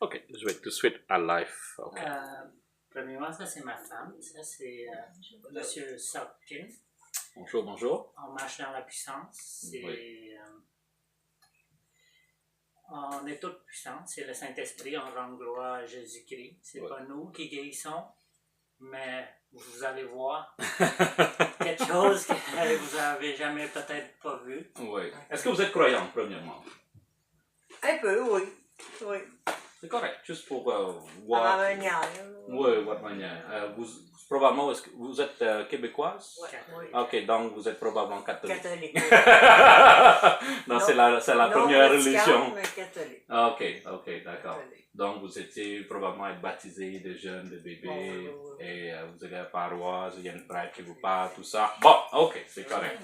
Ok, je vais tout de suite à live. Okay. Premièrement, ça c'est ma femme, ça c'est Monsieur Sorkin. Bonjour, bonjour. On marche dans la puissance. Oui. On est toute puissante, c'est le Saint-Esprit, on rend gloire à Jésus-Christ. C'est pas nous qui guérissons, mais vous allez voir quelque chose que vous n'avez jamais peut-être pas vu. Oui. Est-ce que vous êtes croyant, premièrement? Un peu, oui. Oui. C'est correct, juste pour À voir. ma manière. Oui, votre manière. Probablement, est-ce que vous êtes québécoise? Oui. Ok, donc vous êtes probablement catholique. Catholique. Non, c'est la Non première pratiquante, religion. mais catholique. Ok, d'accord. Catholique. Donc vous étiez probablement être baptisé de jeunes, de bébés, Oui. et vous avez la paroisse, il y a une prêtre qui vous parle, tout ça. Bon, ok, c'est correct.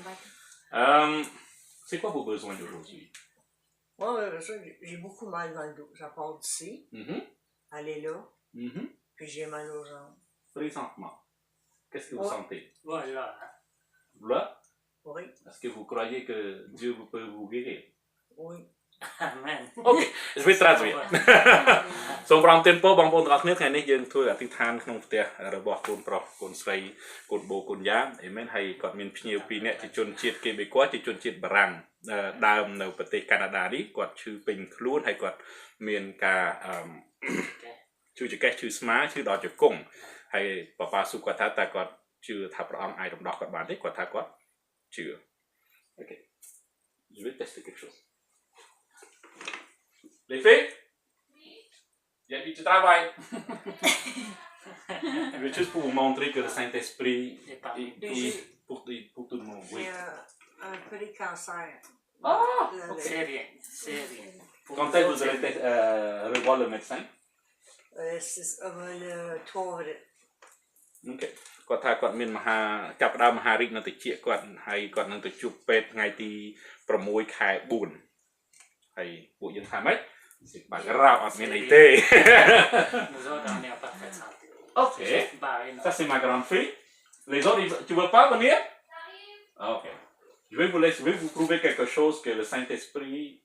C'est quoi vos besoins d'aujourd'hui? Moi, j'ai beaucoup mal dans le dos. Ça part d'ici, aller là, puis j'ai mal aux jambes. Présentement, qu'est-ce que vous sentez? Voilà. Là? Oui. Est-ce que vous croyez que Dieu peut vous guérir? Oui. Amen. Ok, je vais traduire. សូមប្រំទានពរបងប្អូនទាំងអស់គ្នាថ្ងៃនេះយើងធ្វើអធិដ្ឋានក្នុងផ្ទះរបស់កូនប្រុសកូនស្រីកូនបូកូនយ៉ាអេមែនហើយគាត់មានភ្ញៀវពីរនាក់ជាជនជាតិគេបេកួជាជនជាតិបារាំងដើមនៅប្រទេសកាណាដានេះគាត់ឈឺពេញខ្លួនហើយគាត់មានការឈឺចង្កេះឈឺស្មាឈឺដល់ជង្គង់ហើយប៉ាប៉ាស៊ូគាត់ថាតើគាត់ជឿថាព្រះអង្គអាចរំដោះគាត់បានទេគាត់ថាគាត់ជឿអូខេ je vais tester quelque chose Les filles? Il y a du travail. Je veux juste pour vous montrer que le Saint-Esprit est pour tout le monde. Oui. J'ai un petit cancer. Ah! C'est rien, c'est rien. Quand est-ce que vous allez revoir le médecin? Le 3 avril. Ok. គាត់ថាគាត់មានចាប់ផ្ដើមមហារីកនៅតិចគាត់ហើយគាត់នឹងទៅជួបពេទ្យថ្ងៃទី6 ខែ 4 ហើយពួកយើងថាម៉េច C'est pas grave, on vient d'été. Nous autres, on n'est pas fait santé. Ok. Ça, c'est ma grande fille. Les autres, tu veux pas venir? Ok. Je vais vous prouver quelque chose que le Saint-Esprit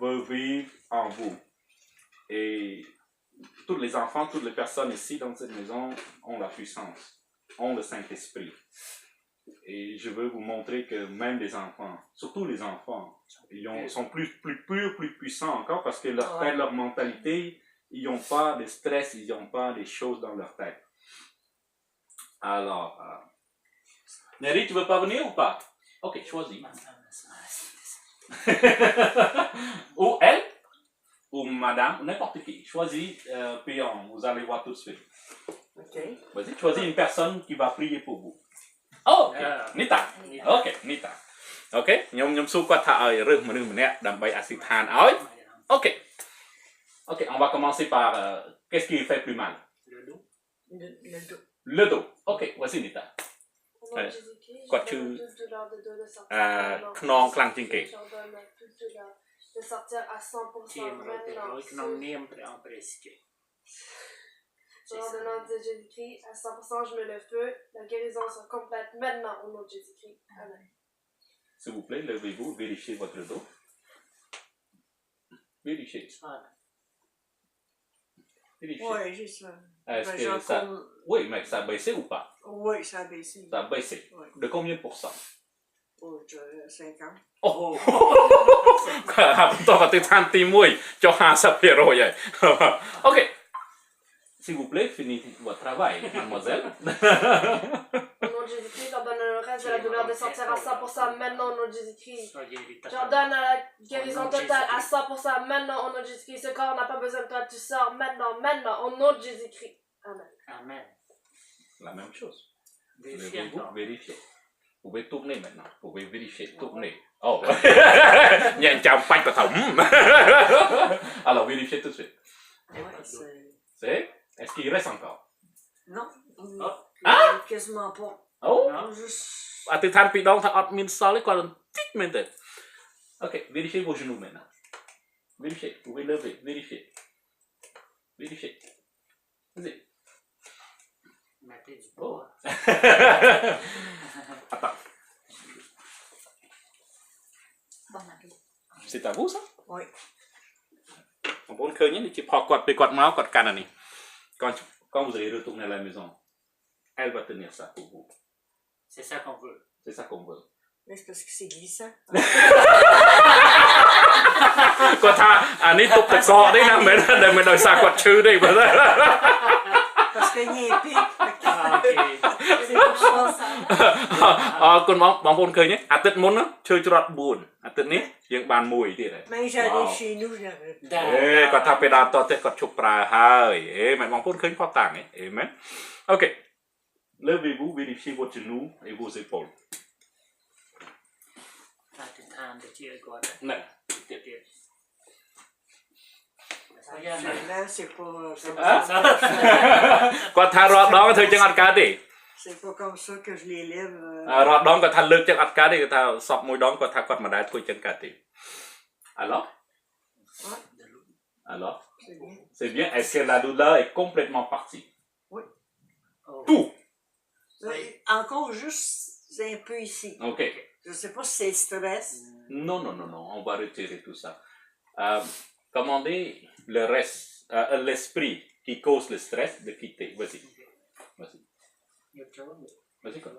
veut vivre en vous. Et tous les enfants, toutes les personnes ici dans cette maison ont la puissance, ont le Saint-Esprit. Et je veux vous montrer que même les enfants, surtout les enfants, sont plus purs, plus puissants encore parce que leur mentalité, ils n'ont pas de stress, ils n'ont pas des choses dans leur tête. Alors, Neri, tu veux pas venir ou pas? Ok, choisis. Ou elle, ou madame, ou n'importe qui. Choisis, puis vous allez voir tout de suite. Ok. Vas-y, choisis une personne qui va prier pour vous. Oh, ok. Nita. Ok, Nita. Ok,ខ្ញុំសួរគាត់ថាឲ្យរើសមនុស្សម្នាក់ដើម្បីអធិដ្ឋានឲ្យ Ok. Ok, on va commencer par qu'est-ce qui fait plus mal? Le dos. Le dos. Le dos. Ok, voici Nita. គាត់ឈឺខ្នងខ្លាំងជាងគេ de sortir à 100% maintenant. Je leur demande de Jésus-Christ, à 100% je mets le feu, la guérison soit complète maintenant au nom de Jésus-Christ. Amen. S'il vous plaît, levez-vous, vérifiez votre dos. Vérifiez. Vérifiez. Oui, j'ai ça. Est-ce que ça... Oui, mais ça a baissé ou pas? Oui, ça a baissé. Ça a baissé. Oui. De combien de pourcents? Oh, 50. Oh! បន្តទៅឋានទី1ចុះ 50% ហើយ OK. S'il vous plaît, finissez votre travail, mademoiselle. Au nom de Jésus-Christ, je leur donne le reste de la douleur de sortir à 100% maintenant au nom de Jésus-Christ. Je leur donne la guérison totale à 100% maintenant au nom de Jésus-Christ. Ce corps n'a pas besoin de toi, tu sors maintenant au nom de Jésus-Christ. Amen. Amen. La même chose. Vérifiez encore. Vérifiez. Vous pouvez tourner maintenant. Vous pouvez vérifier. Tourner. Oh! Nhẹ chạm bạch vào thổng. Alors, vérifiez tout de suite. C'est? Est-ce qu'il reste encore? Non. Quasiment pas. Oh! Non, juste... អធិដ្ឋានពីរដងថាអត់មានសល់ទេគាត់បន្តិចមែនទេ Ok, vérifiez vos genoux maintenant. Vérifiez. Vous pouvez lever. Vérifiez. Vérifiez. Vas-y. Mettez du bois. Attends. Bon, C'est à vous ça? Oui. បងប្អូនឃើញនេះជាផលគាត់ពេលគាត់មកគាត់កាន់អានេះ quand vous allez retourner à la maison elle va tenir ça pour vous C'est ça qu'on veut. c'est ça qu'on veut Mais c'est parce que c'est glissant. គាត់ថាអានេះទុកតែកកទេណាមិនមែនដោយសារគាត់ឈឺទេបើ Parce qu'il y a un pic. Ah, ok. C'est pour ça. អរគុណបងប្អូនឃើញទេអាទិត្យមុនឈើច្រត់4អាទិត្យនេះយើងបាន1ទៀតហើយ Mais j'allais chez nous, j'avais pas. គាត់ថាពេលដល់តទៅគាត់ជប់ប្រើហើយមិនបងប្អូនឃើញផតតាំងអេមែនអូខេ levez-vous vérifiez votre genou et vos épaules Ah, tu t'as de tirer quoi? ណែ Là, c'est pas. គាត់ថារាល់ដងធ្វើចឹងអត់កើតទេ C'est pas comme ça que je les lève. រាល់ដងគាត់ថាលើកចឹងអត់កើតទេគាត់ថាសពមួយដងគាត់ថាគាត់មិនដែលធ្វើចឹងកើតទេ alors alors C'est bien. c'est bien est-ce que la douleur est complètement partie Oui. Oh. tout Là, encore juste un peu ici. ok Je sais pas si c'est le stress. non on va retirer tout ça commandez le reste l'esprit qui cause le stress de quitter vas-y vas-y quoi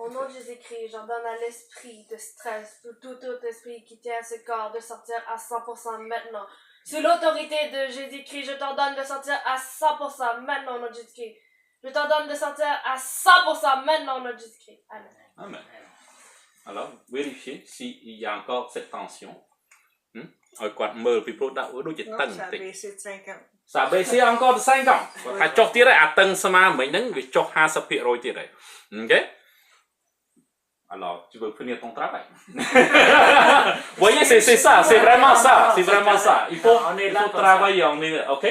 Au nom de Jésus-Christ, j'ordonne à l'esprit de stress, tout esprit qui tient à ce corps, de sortir à 100% maintenant. Sous l'autorité de Jésus-Christ, je t'ordonne de sortir à 100% maintenant au nom de Jésus-Christ. Je t'ordonne de sortir à 100% maintenant au nom de Jésus-Christ. Amen. Amen. Alors, vérifiez s'il y a encore cette tension.គាត់មើលពីព្រោះដាក់ដូចជាតឹង Non, ça a តិច baissé de 50. Ça a baissé encore de 50. គាត់ថាចុះទៀតហើយអាតឹងស្មើមិញហ្នឹងវាចុះ 50% ទៀតហើយ OK Alors, tu veux finir ton travail. Vous voyez, c'est ça, c'est vraiment ça, c'est vraiment ça. Il faut travailler, on est OK.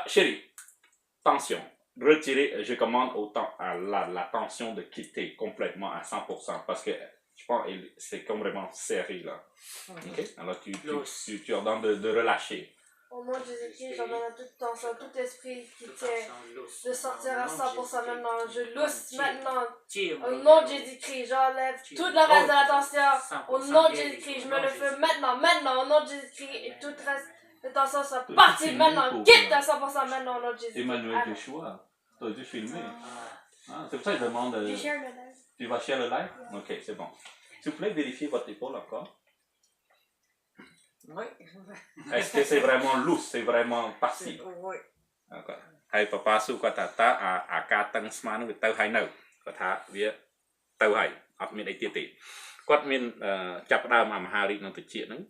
Chérie, tension. Retirez, je commande autant à la tension de quitter complètement à 100% parce que je pense que c'est comme vraiment serré là. OK? Alors tu ordonnes de relâcher. Au nom de Jésus-Christ, j'ordonne à toute tension, tout esprit qui tient de sortir à 100% maintenant. Je lousse maintenant. Au nom de Jésus-Christ, j'enlève tout le reste de la tension. Au nom de Jésus-Christ, je me le fais maintenant. Au nom de Jésus-Christ, et tout le reste de tension soit parti maintenant. Quitte à 100% maintenant au nom de Jésus-Christ. Emmanuel Joshua, tu as dû filmer. C'est pour ça que je demande. Tu share le live. Tu vas share le live? Ok, c'est bon. S'il vous plaît, vérifiez votre épaule encore. Oui. Est-ce que c'est vraiment loose? C'est vraiment parti? Oui. Okay. ហើយប៉ាប៉ាស៊ូគាត់ថាតើអាការតឹងស្មានឹងវាទៅហើយនៅគាត់ថាវាទៅហើយអត់មានអីទៀតទេគាត់មានចាប់ផ្ដើមអាមហារីកនឹងតិចហ្នឹង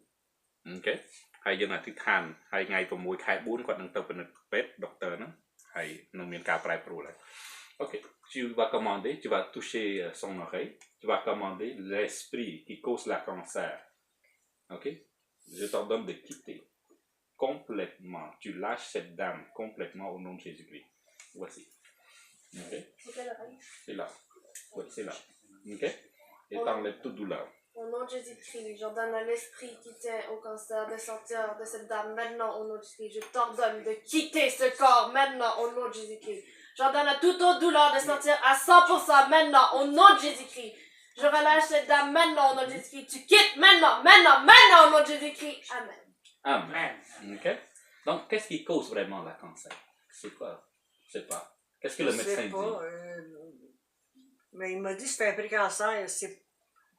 អូខេហើយយើងអធិដ្ឋានហើយថ្ងៃ6ខែ4គាត់នឹងទៅពិនិត្យពេទ្យដុកទ័រហ្នឹងហើយនឹងមានការប្រែប្រួលហើយអូខេ tu vas commander tu vas toucher son oreille tu vas commander l'esprit qui cause la cancer OK je t'ordonne de quitter complètement. Tu lâches cette dame complètement au nom de Jésus-Christ. Voici. Ok? C'est là. Oui, c'est là. Ok? Et t'enlèves toute douleur. Au nom de Jésus-Christ, j'ordonne à l'esprit qui tient au cancer de sortir de cette dame maintenant au nom de Jésus-Christ. Je t'ordonne de quitter ce corps maintenant au nom de Jésus-Christ. J'ordonne à toute autre douleur de sortir à 100% maintenant au nom de Jésus-Christ. Je relâche cette dame maintenant au nom de Jésus-Christ. Tu quittes maintenant au nom de Jésus-Christ. Amen. Amen. Ok? Donc, qu'est-ce qui cause vraiment la cancer? C'est quoi? Je sais pas. Qu'est-ce que le médecin dit? Mais il m'a dit que c'est un précancer.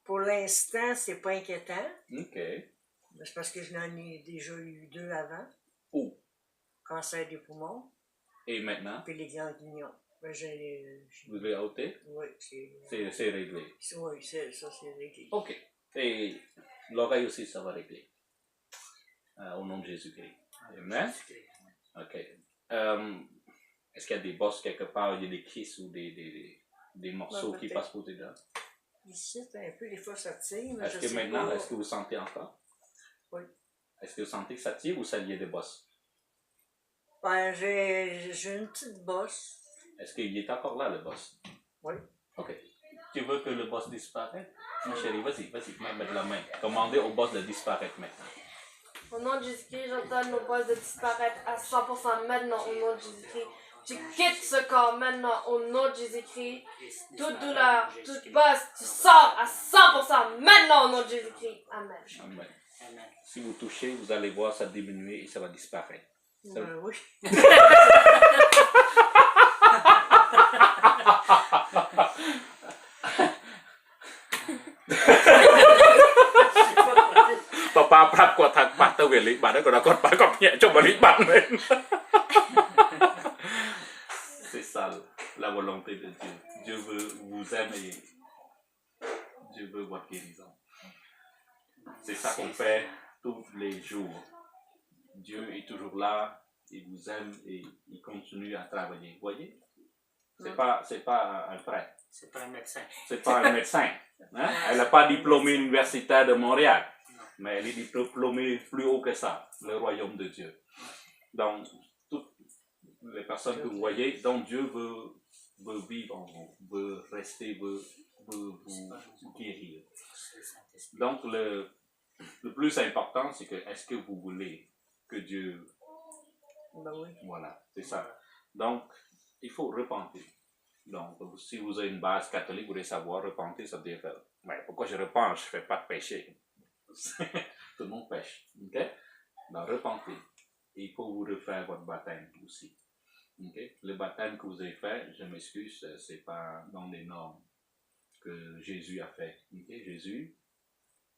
Pour l'instant, c'est pas inquiétant. Ok. Mais c'est parce que je n'en ai déjà eu 2 avant. Où? Cancer des poumons. Et maintenant? Puis les ganglions. Ben, vous l'avez ôté? Oui, c'est réglé. Oui, ça c'est réglé. Ok. Et l'oreille aussi, ça va régler. Au nom de Jésus-Christ. Amen. Ok. Est-ce qu'il y a des bosses quelque part, il y a des kisses ou des morceaux qui passent pour dedans? Ici, un peu, des fois ça tire. Mais est-ce que maintenant, est-ce que vous sentez encore? Oui. Est-ce que vous sentez que ça tire ou ça y a des bosses? Ben, j'ai une petite bosse. Est-ce qu'il est encore là, le boss? Oui. Ok. Tu veux que le boss disparaisse? Ma chérie, vas-y, mets la main. Commandez au boss de disparaître maintenant. Au nom de Jésus-Christ, j'ordonne au boss de disparaître à 100% maintenant au nom de Jésus-Christ. Tu quittes ce corps maintenant au nom de Jésus-Christ. Toute douleur, toute bosse, tu sors à 100% maintenant au nom de Jésus-Christ. Amen. Amen. Amen. Si vous touchez, vous allez voir ça diminuer et ça va disparaître. Ben oui. Papa prap quoi thak pas tao về lý bạn đó còn còn phải còn nhẹ cho mà lý bạn lên. C'est ça la volonté de Dieu. Dieu veut vous aimer. Dieu veut votre guérison. C'est ça qu'on fait tous les jours. Dieu est toujours là, il vous aime et il continue à travailler. Vous voyez? C'est pas un prêtre. C'est pas un médecin. C'est pas un médecin. Hein? Elle n'a pas diplômé universitaire de Montréal. Mais elle est diplômée plus haut que ça, le royaume de Dieu. Donc, toutes les personnes que vous voyez, donc Dieu veut vivre en vous, veut rester, veut vous guérir. Donc, le plus important, c'est que est-ce que vous voulez que Dieu... Ben oui. Voilà, c'est ça. Donc, il faut repentir. Donc, si vous avez une base catholique, vous devez savoir repentir, ça veut dire, mais pourquoi je repens, je ne fais pas de péché. Tout le monde pêche. Okay? Donc, repentez. Il faut vous refaire votre baptême aussi. Okay? Le baptême que vous avez fait, je m'excuse, ce n'est pas dans les normes que Jésus a fait. Okay? Jésus,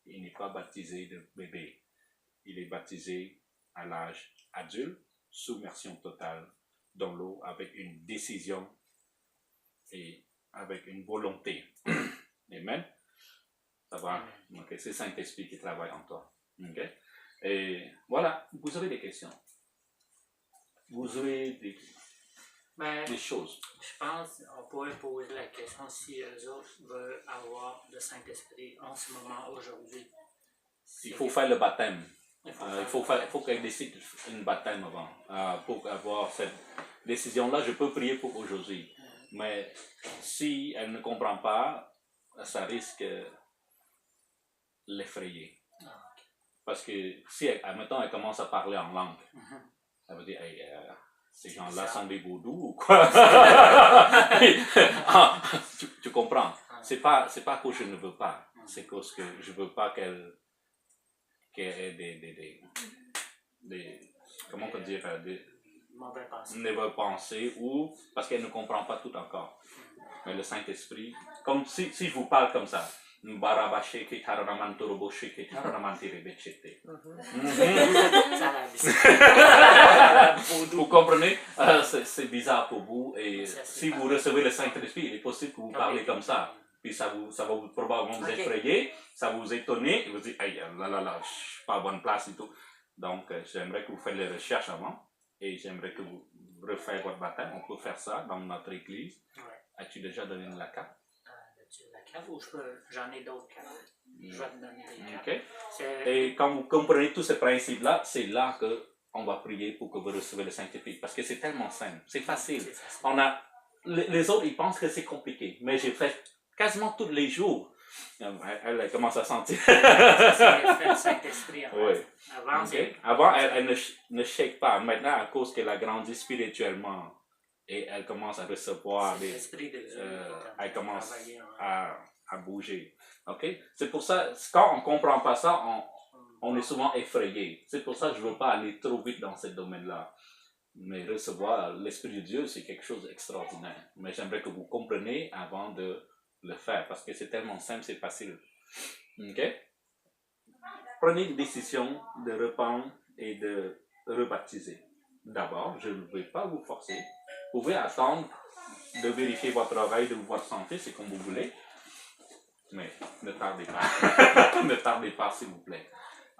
il n'est pas baptisé de bébé. Il est baptisé à l'âge adulte, submersion totale dans l'eau, avec une décision et avec une volonté. Amen. Ça va? Okay. C'est Saint-Esprit qui travaille en toi. Okay. Et voilà, vous avez des questions. Vous avez des choses. Je pense qu'on pourrait poser la question si eux autres veulent avoir le Saint-Esprit en ce moment, aujourd'hui. Il faut faire le baptême. Il faut qu'elle décide un baptême avant. Pour avoir cette décision-là, je peux prier pour aujourd'hui. Mais si elle ne comprend pas, ça risque l'effrayer. Parce que si, admettons, elle commence à parler en langue, ça veut dire, hey, ces gens-là sont des vaudous ou quoi? Tu comprends? C'est pas que je ne veux pas, c'est parce que je veux pas qu'elle ait des comment on peut dire, des mauvaises pensées ou parce qu'elle ne comprend pas tout encore. Mais le Saint-Esprit, comme si je vous parle comme ça, vous comprenez? C'est bizarre pour vous et si vous recevez le Saint-Esprit, il est possible que vous parlez comme ça. Puis ça va vous probablement vous effrayer, ça va vous étonner et vous dites, aïe, là, je suis pas à bonne place et tout. Donc, j'aimerais que vous fassiez les recherches avant et j'aimerais que vous refaites votre baptême. On peut faire ça dans notre église. As-tu déjà donné la carte? La carte ou j'en ai d'autres cartes? Je vais te donner des cartes. Okay. Et quand vous comprenez tous ces principes-là, c'est là qu'on va prier pour que vous recevez le Saint-Esprit. Parce que c'est tellement simple, c'est facile. Les autres, ils pensent que c'est compliqué, mais j'ai fait quasiment tous les jours. Elle commence à sentir. C'est le Saint-Esprit. Oui. Avant, elle ne shake pas. Maintenant, à cause qu'elle a grandi spirituellement et elle commence à recevoir elle commence à bouger. Okay? C'est pour ça, quand on ne comprend pas ça, on est souvent effrayé. C'est pour ça que je ne veux pas aller trop vite dans ce domaine-là. Mais recevoir l'Esprit de Dieu, c'est quelque chose d'extraordinaire. Mais j'aimerais que vous compreniez avant de le faire, parce que c'est tellement simple, c'est facile. Okay? Prenez une décision de rependre et de rebaptiser. D'abord, je ne vais pas vous forcer. Vous pouvez attendre de vérifier votre oreille, de votre santé, c'est comme vous voulez. Mais ne tardez pas. Ne tardez pas, s'il vous plaît.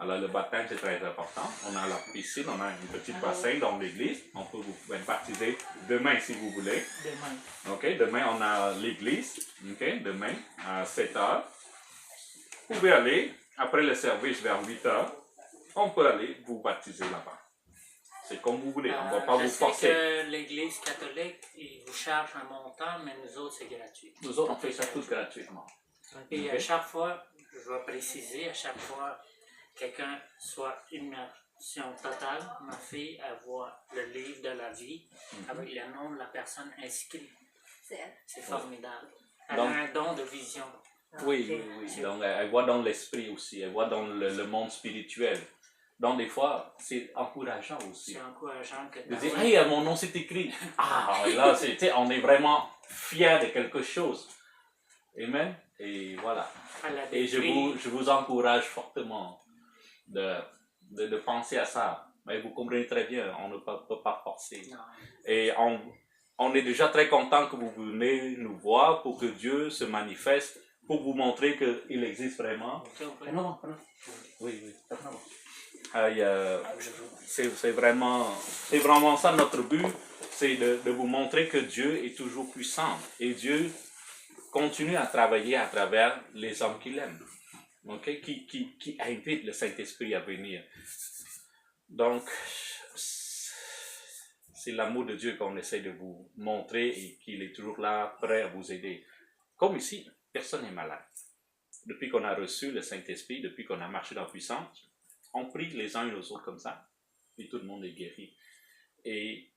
Alors, le baptême, c'est très important. On a la piscine, on a un petit bassin dans l'église. On peut vous être baptisé demain, si vous voulez. Demain. OK, demain, on a l'église. OK, demain, à 7h. Vous pouvez aller, après le service, vers 8h. On peut aller vous baptiser là-bas. C'est comme vous voulez, on ne va pas vous forcer. Je sais que l'Église catholique, ils vous chargent un montant, mais nous autres, c'est gratuit. Nous autres, on fait ça tout gratuitement. Et à chaque fois, je vais préciser, à chaque fois, quelqu'un soit immersion totale, ma fille, elle voit le livre de la vie avec le nom de la personne inscrite. C'est formidable. Elle a un don de vision. Oui, Ok. oui, oui. Donc, elle voit dans l'esprit aussi, elle voit dans le monde spirituel. Donc, des fois, c'est encourageant aussi. C'est encourageant que De dire, hey, mon nom c'est écrit. Ah, et là, on est vraiment fiers de quelque chose. Amen. Et voilà. Et je vous encourage fortement de penser à ça. Mais vous comprenez très bien, on ne peut pas forcer. Non. Et on est déjà très content que vous venez nous voir pour que Dieu se manifeste, pour vous montrer qu'il existe vraiment. Non. Oui, oui. C'est vraiment ça notre but, c'est de vous montrer que Dieu est toujours puissant. Et Dieu continue à travailler à travers les hommes qu'il aime. Okay? Qui invite le Saint-Esprit à venir. Donc, c'est l'amour de Dieu qu'on essaie de vous montrer et qu'il est toujours là, prêt à vous aider. Comme ici, personne n'est malade. Depuis qu'on a reçu le Saint-Esprit, depuis qu'on a marché dans la puissance, on prie les uns et les autres comme ça. Et tout le monde est guéri. Et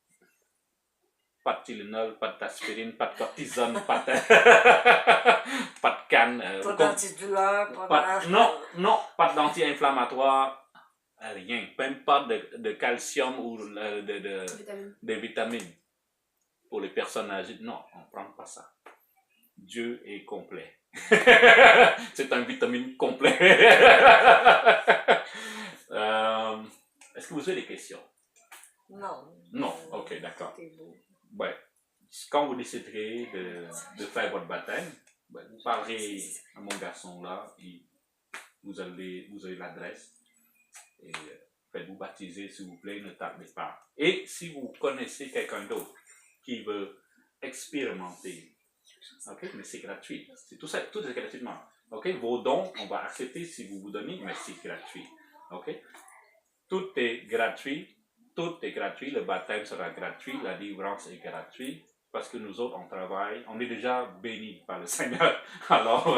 pas de Tylenol, pas d'aspirine, pas de cortisone, pas de canne. Pas d'antidouleur, Non, pas d'anti-inflammatoire, rien. Même pas de calcium ou de vitamines. Pour les personnes âgées, non, on ne prend pas ça. Dieu est complet. C'est un vitamine complet. Est-ce que vous avez des questions? Non. Non, ok, d'accord. Ouais. Quand vous déciderez de faire votre baptême, vous parlerez à mon garçon là, et vous avez l'adresse, et faites-vous baptiser s'il vous plaît, ne tardez pas. Et si vous connaissez quelqu'un d'autre qui veut expérimenter, ok, mais c'est gratuit, c'est tout ça, tout est gratuitement. Ok, vos dons, on va accepter si vous vous donnez, mais c'est gratuit. Ok, tout est gratuit. Tout est gratuit, le baptême sera gratuit, la délivrance est gratuite, parce que nous autres, on travaille, on est déjà bénis par le Seigneur. Alors,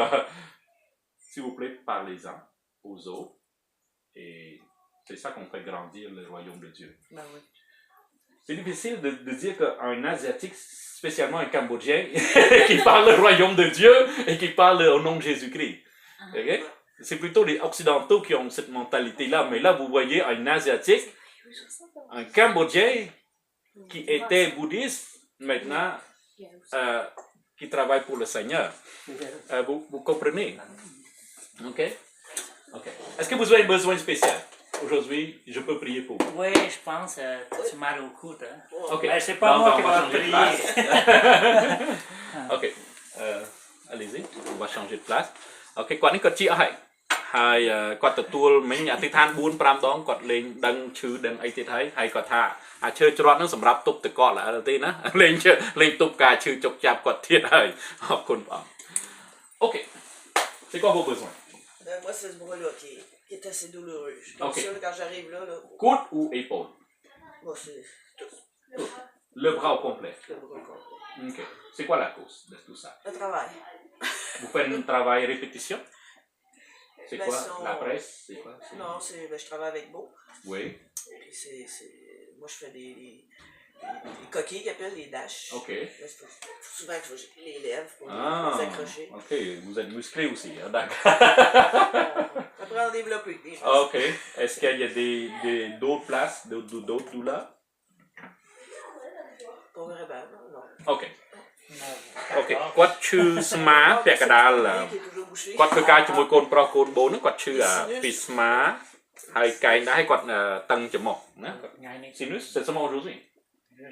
s'il vous plaît, parlez-en aux autres, et c'est ça qu'on fait grandir le royaume de Dieu. Ben oui. C'est difficile de dire qu'un Asiatique, spécialement un Cambodgien, qui parle le royaume de Dieu et qui parle au nom de Jésus-Christ. Okay? C'est plutôt les Occidentaux qui ont cette mentalité-là, mais là, vous voyez un Asiatique, un Cambodgien qui était bouddhiste, maintenant qui travaille pour le Seigneur. Vous comprenez? Ok? Est-ce que vous avez besoin spécial? Aujourd'hui, je peux prier pour vous. Oui, je pense que tu m'as au coude. Hein? Ok. Mais c'est pas moi qui va prier. Ok. Allez-y, on va changer de place. Ok, គាត់នេះគាត់ជាអស់ហើយគាត់ទទួលមិញអធិដ្ឋាន 4-5 ដងគាត់លេងដឹងឈឺដឹងអីទៀតហើយគាត់ថាអាឈើច្រត់ហ្នឹងសម្រាប់ទប់តកកល្អទេណាលេងទប់ការឈឺចុកចាប់គាត់ទៀតហើយអរគុណបងOk. C'est quoi vos besoins? Moi, c'est ce bras-là qui est assez douloureux. Je suis comme Ok. ça, quand j'arrive là. Coude ou épaule? Moi, c'est tout. Le bras au complet. Le bras complet. Ok. C'est quoi la cause de tout ça? Le travail. Vous faites un travail répétition? C'est Ben, quoi? La presse? C'est quoi? Non, je travaille avec Beau. Oui. Puis moi, je fais des coquilles qu'ils appellent les dash. Ok. Souvent, il faut les lèvres pour les accrocher. Ok, vous êtes musclé aussi, hein? D'accord. Ça prend à développer. Ok. Est-ce qu'il y a d'autres places, d'autres douleurs? Pas vraiment, non. Ok. Ok. គាត់ឈឺស្មាពាក់កណ្ដាលគាត់ធ្វើការជាមួយកូនប្រុសកូនបូនហ្នឹងគាត់ឈឺពីស្មាហើយកែងដែរគាត់តឹងច្រមុះណា Sinus, c'est seulement aujourd'hui?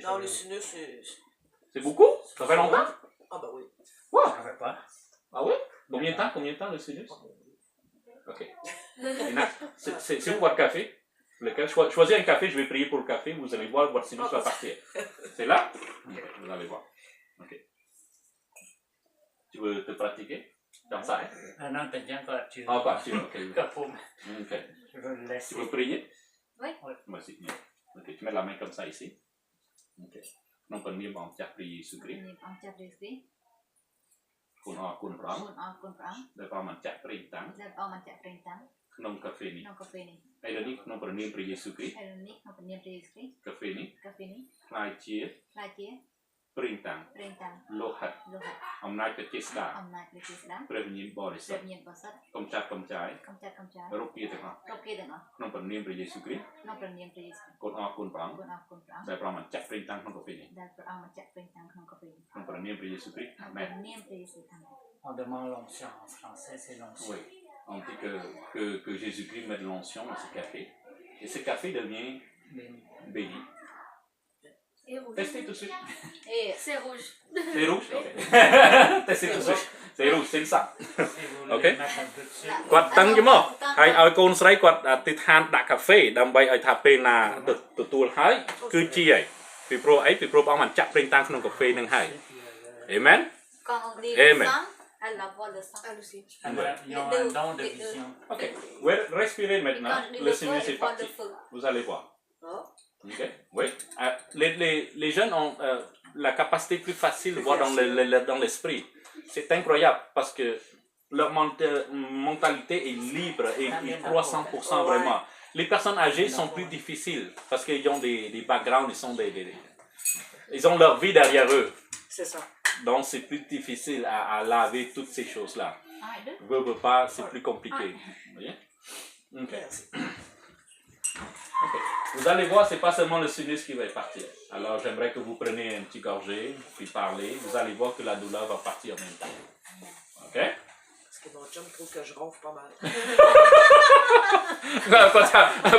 Non, le sinus, C'est beaucoup? Ça fait longtemps? Ah bah oui. Wow. Ça fait pas. Ah oui? Combien de temps le sinus? Ok. C'est où votre café? Choisissez un café, je vais prier pour le café, vous allez voir, votre sinus va partir. C'est là? Okay, vous allez voir. Ok. Tu veux te pratiquer? Dans ça, hein? Non, t'as bien pas. Ah, partir, ok. Ok. Je veux le laisser. Tu veux prier? Oui. Moi aussi. Ok, tu mets la main comme ça ici. Ok. Non, pas mieux, on t'a prié Jésus-Christ. Kunអរគុណព្រះអង្គដែលព្រះបានចាក់ប្រេងតាំងក្នុងកាហ្វេនេះហើយនេះក្នុងព្រះនាមព្រះយេស៊ូវគ្រីស្ទកាហ្វេនេះខ្លាយជា Perintang. Lohat. Omnaj Pechista. Prevenir Boris. Komchat Komchai. Rupi Tengah. Nom Perniam Pri Yesus Christ. Kun A Kun Prang. Dari Praman Cak Perintang Nom Kopini. Nom Perniam Pri Yesus Christ. Amen. On demande l'onction en français, c'est l'onction. Oui. On dit que Jésus-Christ met de l'onction dans ce café. Et ce café devient béni. Et rouge. Testez tout de suite. Et c'est rouge. C'est rouge? Ok. Testez tout de suite. C'est rouge, c'est ça. Ok. គាត់តឹងយមកហើយឲ្យកូនស្រីគាត់ទៅឋានដាក់កាហ្វេដើម្បីឲ្យថាពេលណាទទួលហើយគឺជាហើយពីព្រោះអីពីព្រោះបងបានចាក់ប្រេងតាំងក្នុងកាហ្វេនឹងហើយអេមែន Quand on dit Amen. le sang, elle la voit le sang. Elle aussi. Ils ont un don de vision. Ok. Respirez Et maintenant. quand on dit Le le feu, Seigneur c'est elle voit parti. le feu. Vous allez voir. Oh. Ok. Oui. Les jeunes ont la capacité plus facile de voir dans l'esprit. C'est incroyable parce que leur mentalité est libre et ils croient 100% vraiment. Les personnes âgées sont plus difficiles parce qu'ils ont des backgrounds, ils ont leur vie derrière eux. C'est ça. Donc c'est plus difficile à laver toutes ces choses-là. Veut pas, c'est plus compliqué. Vous voyez? Ok. Ok. Vous allez voir, c'est pas seulement le sinus qui va partir. Alors j'aimerais que vous preniez un petit gorgée, puis parlez. Vous allez voir que la douleur va partir en même temps. Ok? Parce que mon chum trouve que je ronfle pas mal.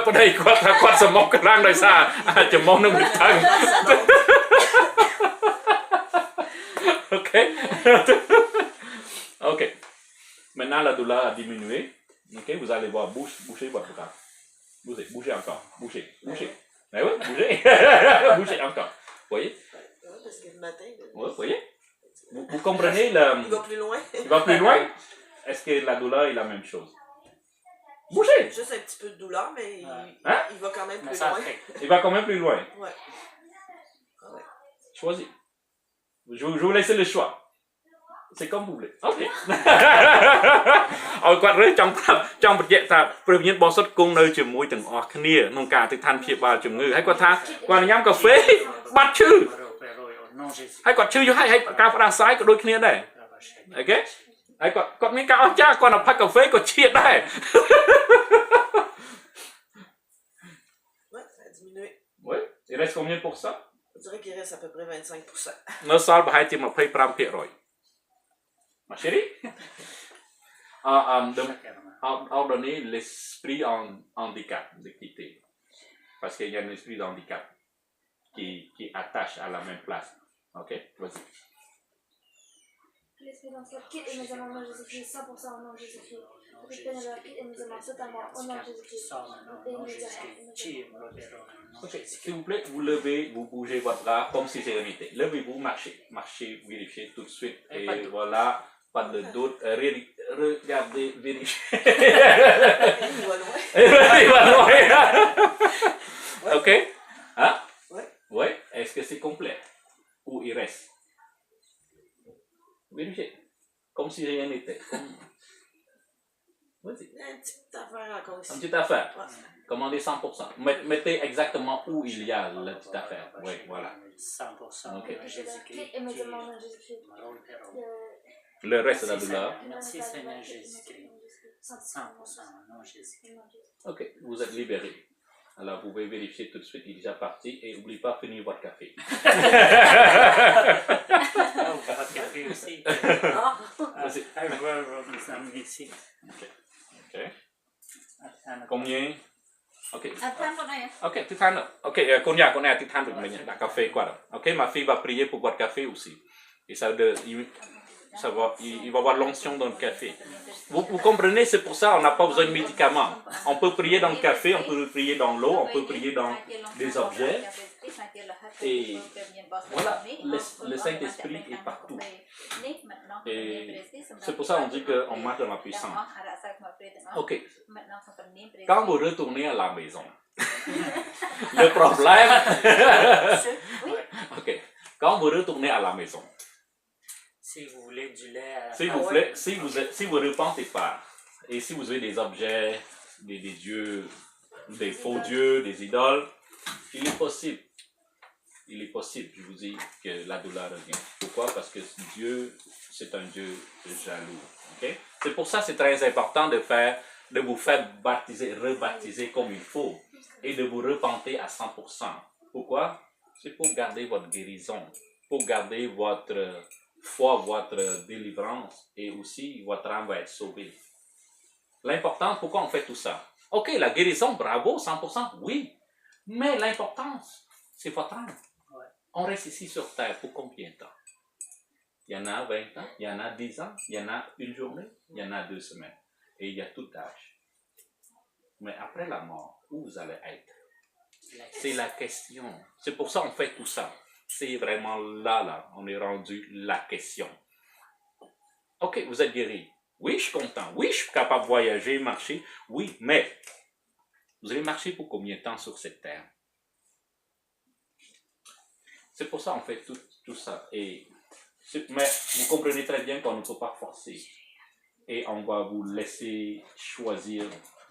ប្តីគាត់សមុខខ្លាំងដោយសារច្រមុះនឹងមិនថឹង Ok. Ok. Maintenant la douleur a diminué. Ok, vous allez voir, bougez votre bras. Bougez encore. Bougez. Mais oui, bougez. Bougez encore. Vous voyez? Parce que le matin. Oui, vous voyez? Vous comprenez le. Il va plus loin. Il va plus loin? Est-ce que la douleur est la même chose? Bougez! Juste un petit peu de douleur, mais Hein? il va quand même Mais plus ça loin. fait. Il va quand même plus loin. Ouais. Ah ouais. Choisis. Je vous laisse le choix. C'est comme vous voulez. Ok. ឲ្យគាត់រើសចង់បញ្ជាក់ថាព្រះវិញ្ញាណបរិសុទ្ធគង់នៅជាមួយទាំងអស់គ្នាក្នុងការទិដ្ឋានព្យាបាលជំងឺហើយគាត់ថាគាត់ញ៉ាំកាហ្វេបាត់ឈឺ Non, Jésus. ហើយគាត់ឈឺយូរហើយការផ្ដាសាយក៏ដូចគ្នាដែរអូខេហើយគាត់មានការអស្ចារ្យគាត់ផឹកកាហ្វេក៏ឈៀតដែរ Ouais, ça a diminué. Oui. Il reste combien de pourcents? Je dirais qu'il reste à peu près 25%. នៅសល់ប្រហែលជា 25%. Ma chérie? Ordonner l'esprit en handicap de quitter. Parce qu'il y a un esprit de handicap qui attache à la même place. Ok? Vas-y. L'esprit d'handicap quitte immédiatement au nom de Jésus-Christ, 100% au nom de Jésus-Christ. L'esprit de pénélope quitte immédiatement, totalement au nom de Jésus-Christ. Sors maintenant au nom de Jésus-Christ. Ok, s'il vous plaît, vous levez, vous bougez votre bras comme si c'était évité. Levez-vous, marchez. Marchez, vérifiez tout de suite. Et voilà, pas de doute. Regardez, vérifiez. Il va loin. Il va loin. Ouais. Ok? Hein? Ouais. Ouais. Est-ce que c'est complet? Ou il reste? Vérifiez. Comme si rien n'était. Vas-y. Il y a une petite affaire encore ici. Une petite affaire. Ouais. Commandez 100%. Mettez exactement où il y a la petite affaire. Oui, voilà. 100% Ok. Jésus-Christ. Quitte immédiatement au nom de Jésus-Christ. Le reste de la douleur. Merci Seigneur Jésus-Christ. 100% au nom de Jésus-Christ. Ok, vous êtes libéré. Alors vous pouvez vérifier tout de suite, il est déjà parti. Et n'oubliez pas de finir votre café. Votre café aussi. Ah, Vas-y. Je vais vous amener ici. Ok. Combien? Ok. Attends, pour rien. Ok, tu t'en as. Ok, qu'on y a tu t'en as la café quoi. Ok, ma fille va prier pour votre café aussi. Et ça il va avoir l'onction dans le café. Vous comprenez, c'est pour ça on n'a pas besoin de médicaments. On peut prier dans le café, on peut prier dans l'eau, on peut prier dans des objets. Et voilà, le Saint-Esprit est partout. Et c'est pour ça qu'on dit qu'on marche dans la puissance. Ok. Quand vous retournez à la maison, le problème... Ok. Quand vous retournez à la maison, Si vous voulez du lait, s'il vous plaît, si vous repentez pas, et si vous avez des objets, des dieux, des faux dieux, des idoles, il est possible. il est possible, je vous dis, que la douleur revient. Pourquoi? Parce que Dieu, c'est un Dieu jaloux. Okay? C'est pour ça que c'est très important de vous faire baptiser, rebaptiser comme il faut et de vous repenter à 100%. Pourquoi? C'est pour garder votre guérison, pour garder votre foi, votre délivrance et aussi votre âme va être sauvée. L'important, pourquoi on fait tout ça? Ok, la guérison, bravo, 100%, oui. Mais l'importance, c'est votre âme. Ouais. On reste ici sur Terre pour combien de temps? Il y en a 20 ans, il y en a 10 ans, il y en a une journée, il y en a 2 semaines. Et il y a tout âge. Mais après la mort, où vous allez être? C'est la question. C'est pour ça qu'on fait tout ça. C'est vraiment là, on est rendu la question. Ok, vous êtes guéri. Oui, je suis content. Oui, je suis capable de voyager, marcher. Oui, mais vous allez marcher pour combien de temps sur cette terre? C'est pour ça qu'on fait tout ça. Mais vous comprenez très bien qu'on ne peut pas forcer. Et on va vous laisser choisir.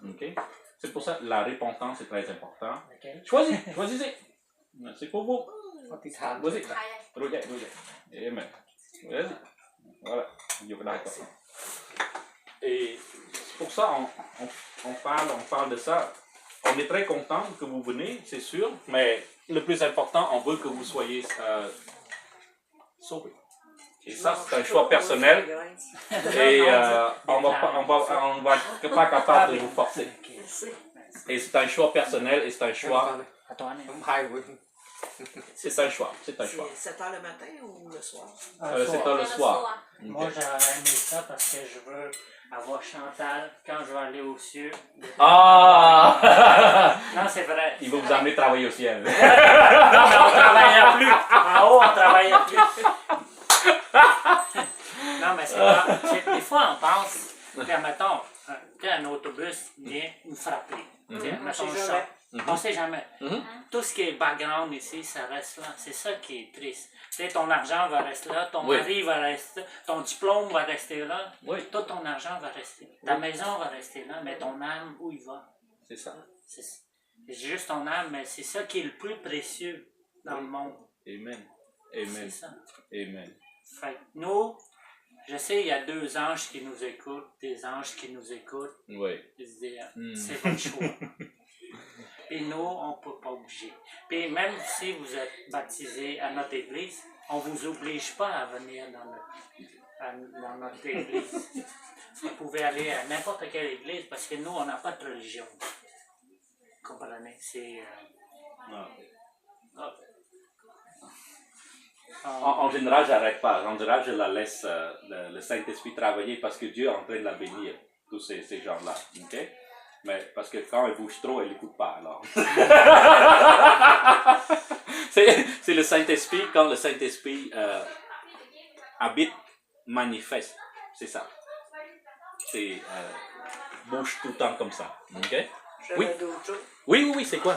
Okay? C'est pour ça que la repentance est très importante. Okay. Choisissez. C'est pour vous. Vas-y. Hai đây. Rồi. Amen. Vas-y. Voilà. Et c'est pour ça on parle de ça. On est très content que vous venez, c'est sûr, mais le plus important, on veut que vous soyez sauvés. Et ça, c'est un choix personnel. Et on va pas capable de vous forcer. Et c'est un choix personnel et c'est un choix. C'est un choix. C'est 7h le matin ou le soir? C'est le soir. Moi, j'aurais aimé ça parce que je veux avoir Chantal quand je vais aller aux cieux. Ah! Non, c'est vrai. Il va vous amener travailler au ciel. Non, mais on travaillait plus. En haut, on travaillait plus. Non, mais c'est vrai. Des fois, on pense que, mettons, qu'un autobus vient nous frapper. Mettons, on ne sait jamais. Tout ce qui est background ici, ça reste là. C'est ça qui est triste. Tu sais, ton argent va rester là, ton mari va rester là, ton diplôme va rester là, tout ton argent va rester là. Ta maison va rester là, mais ton âme, où il va? C'est ça. C'est juste ton âme, mais c'est ça qui est le plus précieux dans le monde. Amen. C'est ça. Amen. Fait que nous, je sais, il y a 2 anges qui nous écoutent, des anges qui nous écoutent. Oui. Ils se disent, c'est votre choix. Et nous, on ne peut pas bouger. Puis même si vous êtes baptisé à notre église, on ne vous oblige pas à venir dans notre église. Vous pouvez aller à n'importe quelle église parce que nous, on n'a pas de religion. Vous comprenez? C'est... En général, j'arrête pas. En général, je la laisse le Saint-Esprit travailler parce que Dieu est en train de la bénir, tous ces gens-là. Okay? Mais parce que quand elle bouge trop, elle n'écoute pas alors. c'est le Saint-Esprit, quand le Saint-Esprit habite, manifeste. C'est ça. C'est bouge tout le temps comme ça. Okay? Oui. Oui, c'est quoi?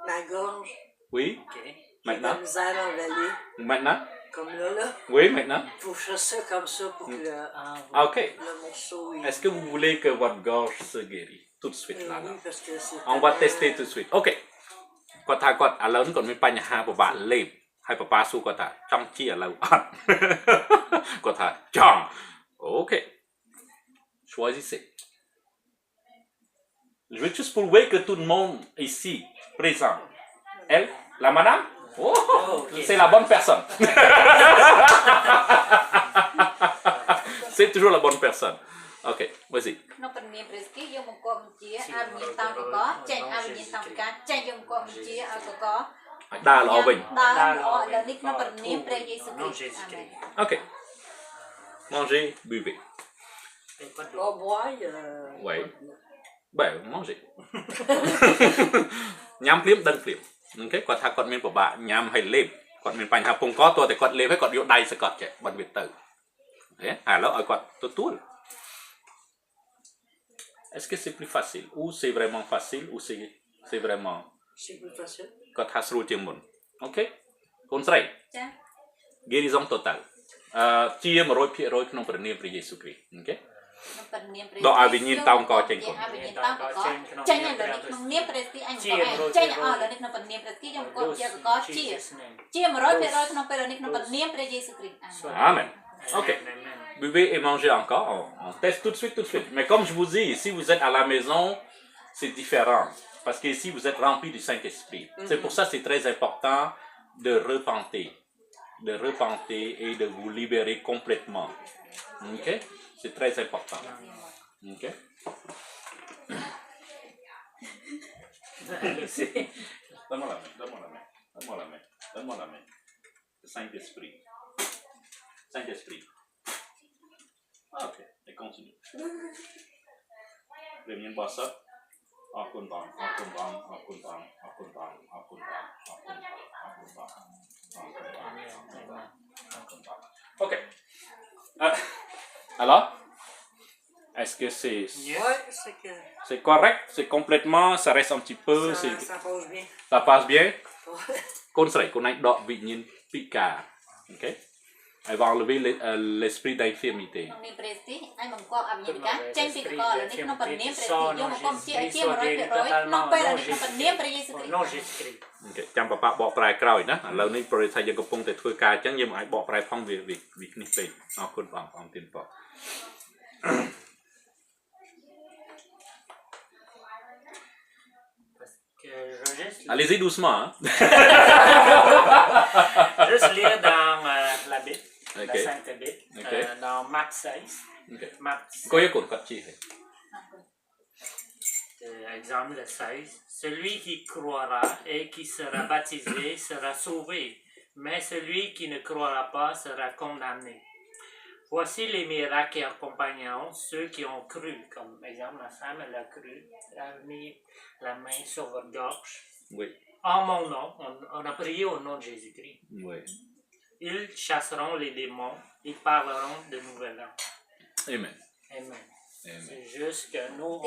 La gorge. Oui. Okay. La Maintenant? misère en vallée. Maintenant? Comme là. Oui, maintenant? Il faut faire ça comme ça pour que OK. le morceau... Est-ce que vous voulez que votre gorge se guérisse tout de suite là? Oui, parce que c'est... On va tester tout de suite. OK. គាត់ថាគាត់ឥឡូវនេះគាត់មានបញ្ហាពិបាកលេបហើយប៉ាប៉ាសួរគាត់ថាចង់ជាឥឡូវអត់គាត់ថាចង់ OK. Choisissez. Je veux juste prouver que tout le monde ici présent. Elle, la madame? Oh, c'est la bonne personne. C'est toujours la bonne personne. OK, vas-y. ក្នុងពនាមព្រះគិយើងបង្គាប់បញ្ជាឲ្យវិញ្ញាណតាមកកចេញឲ្យវិញ្ញាណតាមកចេញយើងបង្គាប់បញ្ជាឲ្យកក ដើរល្អវិញ ដើរល្អឥឡូវនេះក្នុងពនាមព្រះយេស៊ូវគ្រីស្ទអាមែន OK. Mangez, buvez. On boit, Oui. Ben, mangez. ញ៉ាំភ្លាមដឹងភ្លាម OK គាត់ថាគាត់មានពិបាកញ៉ាំហើយលេបគាត់មានបញ្ហាពងកតតែគាត់លេបហើយគាត់យកដៃសកត់ចេះបាត់វាទៅហ៎ឥឡូវឲ្យគាត់ទទួល Est-ce que c'est plus facile ou c'est vraiment facile ou c'est vraiment c'est plus facile. គាត់ថាស្រួលជាងមុន OK កូនស្រី ចា guérison totale ជា 100% ក្នុងព្រះនាមព្រះយេស៊ូវគ្រីស្ទ OK Donc, à venir, t'as encore chêne comme. Chêne, là, nous n'y presti, anh có chêne ở là nous phần niệm presti, chúng có chia có chia mà rồi nous phải là nous phần niệm pre Jésus Christ. Amen. Ok. Buvez et mangez encore. On teste tout de suite. Mais comme je vous dis, si vous êtes à la maison, c'est différent. Parce qu'ici, vous êtes remplis du Saint-Esprit. C'est pour ça que c'est très important de repenter. De repenter et de vous libérer complètement. Ok? C'est très important. Ok? Donne-moi la main. Le Saint-Esprit. Ok, et continue. Viens boire ça. Ok. Alors, est-ce que c'est... C'est correct? C'est complètement... Ça reste un petit peu... Ça passe bien. Ça passe bien? Qu'on serait qu'on ait d'or vignin picard. Ok? Elle va enlever l'esprit d'infirmité. Ok,ចាំបបាក់បកប្រែក្រោយណាឥឡូវនេះប្រទេសយើងកំពុងតែធ្វើការអញ្ចឹងយើងមិនអាចបកប្រែផងវានេះពេកអរគុណបងប្អូនទៀតបង Allez-y doucement. Hein? Juste lire dans la Bible, okay. la Sainte Bible, okay. Dans Marc 16. Okay. Marc 16. Exemple 16. Celui qui croira et qui sera baptisé sera sauvé, mais celui qui ne croira pas sera condamné. Voici les miracles qui accompagneront ceux qui ont cru. Comme exemple, la femme, elle a cru. Elle a mis la main sur votre gorge. Oui. En mon nom, on a prié au nom de Jésus-Christ. Oui. Ils chasseront les démons, ils parleront de nouvelles langues. Amen. Amen. C'est juste que nous,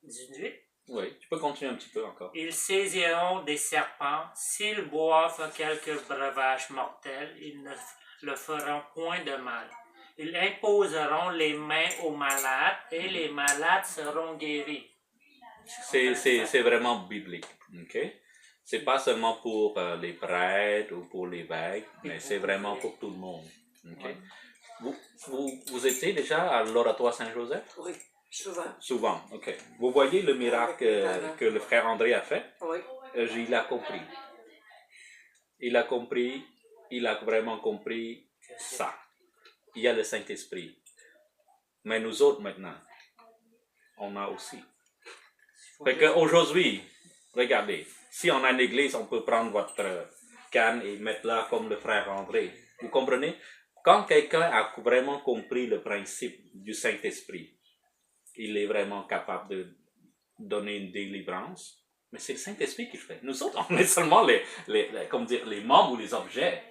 18. Oui, tu peux continuer un petit peu encore. Ils saisiront des serpents. S'ils boivent quelques breuvages mortels, ils ne le feront point de mal. Ils imposeront les mains aux malades et les malades seront guéris. C'est vraiment biblique, ok? C'est pas seulement pour les prêtres ou pour l'évêque, mais c'est vraiment pour tout le monde, ok? Vous étiez déjà à l'oratoire Saint-Joseph? Oui, souvent. Souvent, ok. Vous voyez le miracle que le frère André a fait? Oui. Il a compris. Il a compris, il a vraiment compris ça. Il y a le Saint-Esprit. Mais nous autres maintenant, on a aussi. Fait qu'aujourd'hui, regardez, si on a une église, on peut prendre votre canne et mettre là comme le frère André. Vous comprenez? Quand quelqu'un a vraiment compris le principe du Saint-Esprit, il est vraiment capable de donner une délivrance. Mais c'est le Saint-Esprit qui le fait. Nous autres, on est seulement les membres ou les objets.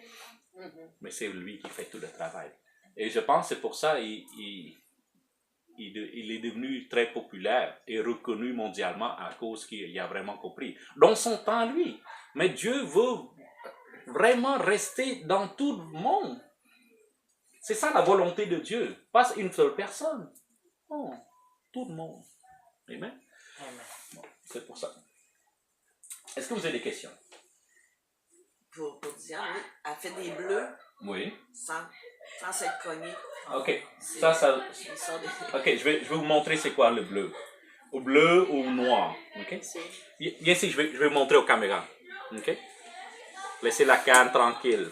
Mais c'est lui qui fait tout le travail. Et je pense que c'est pour ça qu'il est devenu très populaire et reconnu mondialement à cause qu'il a vraiment compris. Dans son temps, lui. Mais Dieu veut vraiment rester dans tout le monde. C'est ça la volonté de Dieu. Pas une seule personne. Non, tout le monde. Amen. Bon, c'est pour ça. Est-ce que vous avez des questions? Pour Diane, elle fait des bleus. Oui. Sans s'être cognée. Ok. Ok, je vais vous montrer c'est quoi le bleu. Au bleu ou au noir. Ok. Viens ici, je vais vous montrer aux caméras. Ok. Laissez la canne tranquille.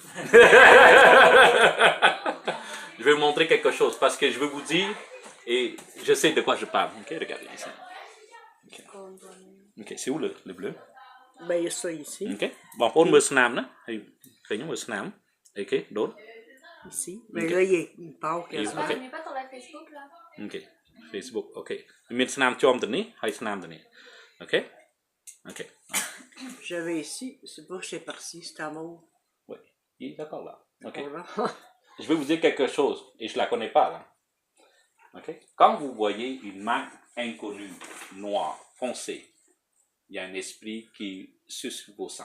Je vais vous montrer quelque chose parce que je veux vous dire et je sais de quoi je parle. Ok, regardez ici. Ok, c'est où le bleu? Ben, il y a ça ici. Ok. Bon, pour me snap, là. Me snap. Ok, d'autres. Ici. Mais là, il part quasiment. On n'est pas sur la Facebook, là. Ok. Facebook, ok. Me snap, tu as donné? Snap donné. Ok. Ok. J'avais ici, c'est pas chez Parsi, c'est à Mauve. Oui, il est d'accord là. Ok. Voilà. Je vais vous dire quelque chose, et je la connais pas là. Ok. Quand vous voyez une marque inconnue, noire, foncée, il y a un esprit qui suce vos sangs.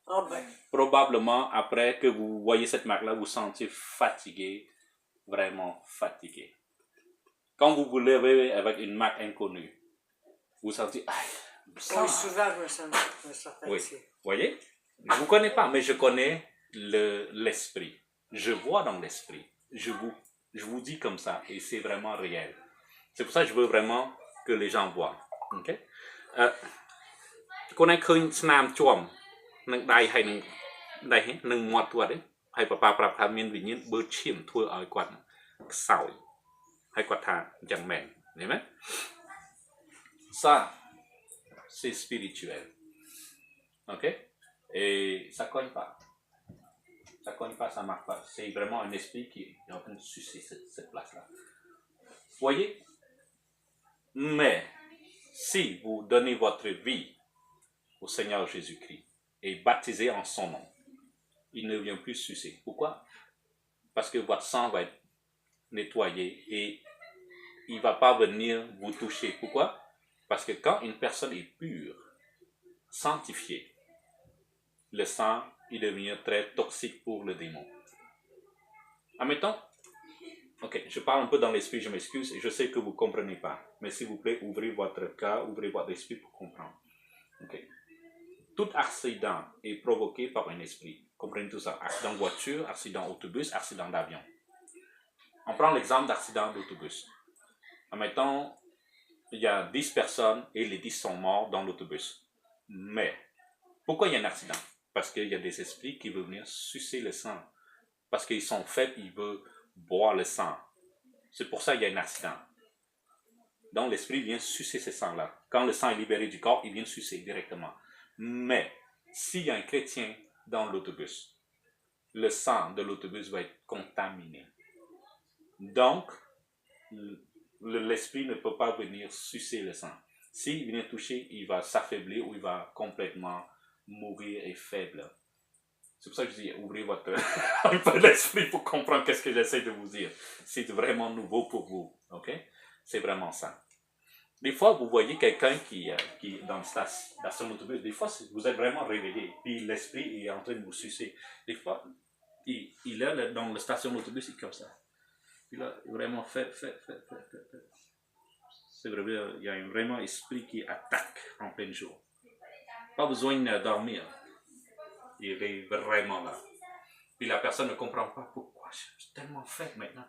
Ah ben. Probablement, après que vous voyez cette marque-là, vous vous sentez fatigué, vraiment fatigué. Quand vous vous levez avec une marque inconnue, vous sentez, Oui, souvent, je me sens fatigué. Oui, vous voyez? Je ne vous connais pas, mais je connais l'esprit. Je vois dans l'esprit. Je vous dis comme ça, et c'est vraiment réel. C'est pour ça que je veux vraiment que les gens voient. Ok? คนนั้นឃើញស្នាមជាប់នឹងដៃហើយនឹងមាត់គាត់ទេហើយប៉ាប្រាប់ថាមានវិញ្ញាណបឺតឈាមធ្វើឲ្យគាត់ខ្សោយហើយគាត់ថាអញ្ចឹងមែនឃើញទេ Ça c'est spirituel. OK? Et ça cogne pas. Ça cogne pas, ça marche pas. C'est vraiment un esprit qui est en train de sucer cette place-là. Voyez? Mais si vous donnez votre vie au Seigneur Jésus-Christ et baptisé en son nom, il ne vient plus sucer. Pourquoi? Parce que votre sang va être nettoyé et il ne va pas venir vous toucher. Pourquoi? Parce que quand une personne est pure, sanctifiée, le sang, il devient très toxique pour le démon. Admettons, ok, je parle un peu dans l'esprit, je m'excuse, et je sais que vous ne comprenez pas. Mais s'il vous plaît, ouvrez votre cœur, ouvrez votre esprit pour comprendre. Ok. Tout accident est provoqué par un esprit. Comprenez tout ça. Accident de voiture, accident d'autobus, accident d'avion. On prend l'exemple d'accident d'autobus. Admettons, il y a 10 personnes et les 10 sont morts dans l'autobus. Mais, pourquoi il y a un accident? Parce qu'il y a des esprits qui veulent venir sucer le sang. Parce qu'ils sont faibles, ils veulent boire le sang. C'est pour ça qu'il y a un accident. Donc l'esprit vient sucer ce sang-là. Quand le sang est libéré du corps, il vient sucer directement. Mais, s'il y a un chrétien dans l'autobus, le sang de l'autobus va être contaminé. Donc, l'esprit ne peut pas venir sucer le sang. S'il vient toucher, il va s'affaiblir ou il va complètement mourir et faible. C'est pour ça que je dis, ouvrez votre un peu l'esprit pour comprendre qu'est-ce que j'essaie de vous dire. C'est vraiment nouveau pour vous, ok? C'est vraiment ça. Des fois, vous voyez quelqu'un qui est dans l'autobus, des fois, vous êtes vraiment réveillé, puis l'esprit est en train de vous sucer. Des fois, il est dans la station d'autobus, il est comme ça. Il a vraiment fait. C'est vrai, il y a vraiment un esprit qui attaque en plein jour. Pas besoin de dormir. Il est vraiment là. Puis la personne ne comprend pas pourquoi. Je suis tellement fait maintenant.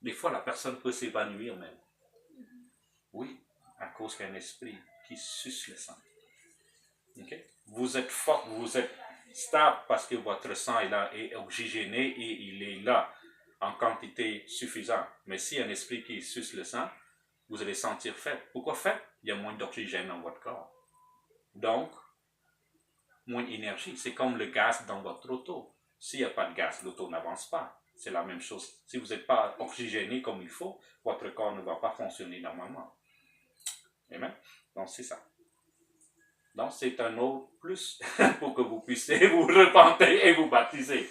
Des fois, la personne peut s'évanouir même. Oui, à cause qu'il y a un esprit qui suce le sang. Okay? Vous êtes fort, vous êtes stable parce que votre sang est là, est oxygéné et il est là en quantité suffisante. Mais s'il y a un esprit qui suce le sang, vous allez sentir faible. Pourquoi faible? Il y a moins d'oxygène dans votre corps. Donc, moins d'énergie. C'est comme le gaz dans votre auto. S'il n'y a pas de gaz, l'auto n'avance pas. C'est la même chose. Si vous n'êtes pas oxygéné comme il faut, votre corps ne va pas fonctionner normalement. Amen. Donc, c'est ça. Donc, c'est un autre plus pour que vous puissiez vous repenter et vous baptiser.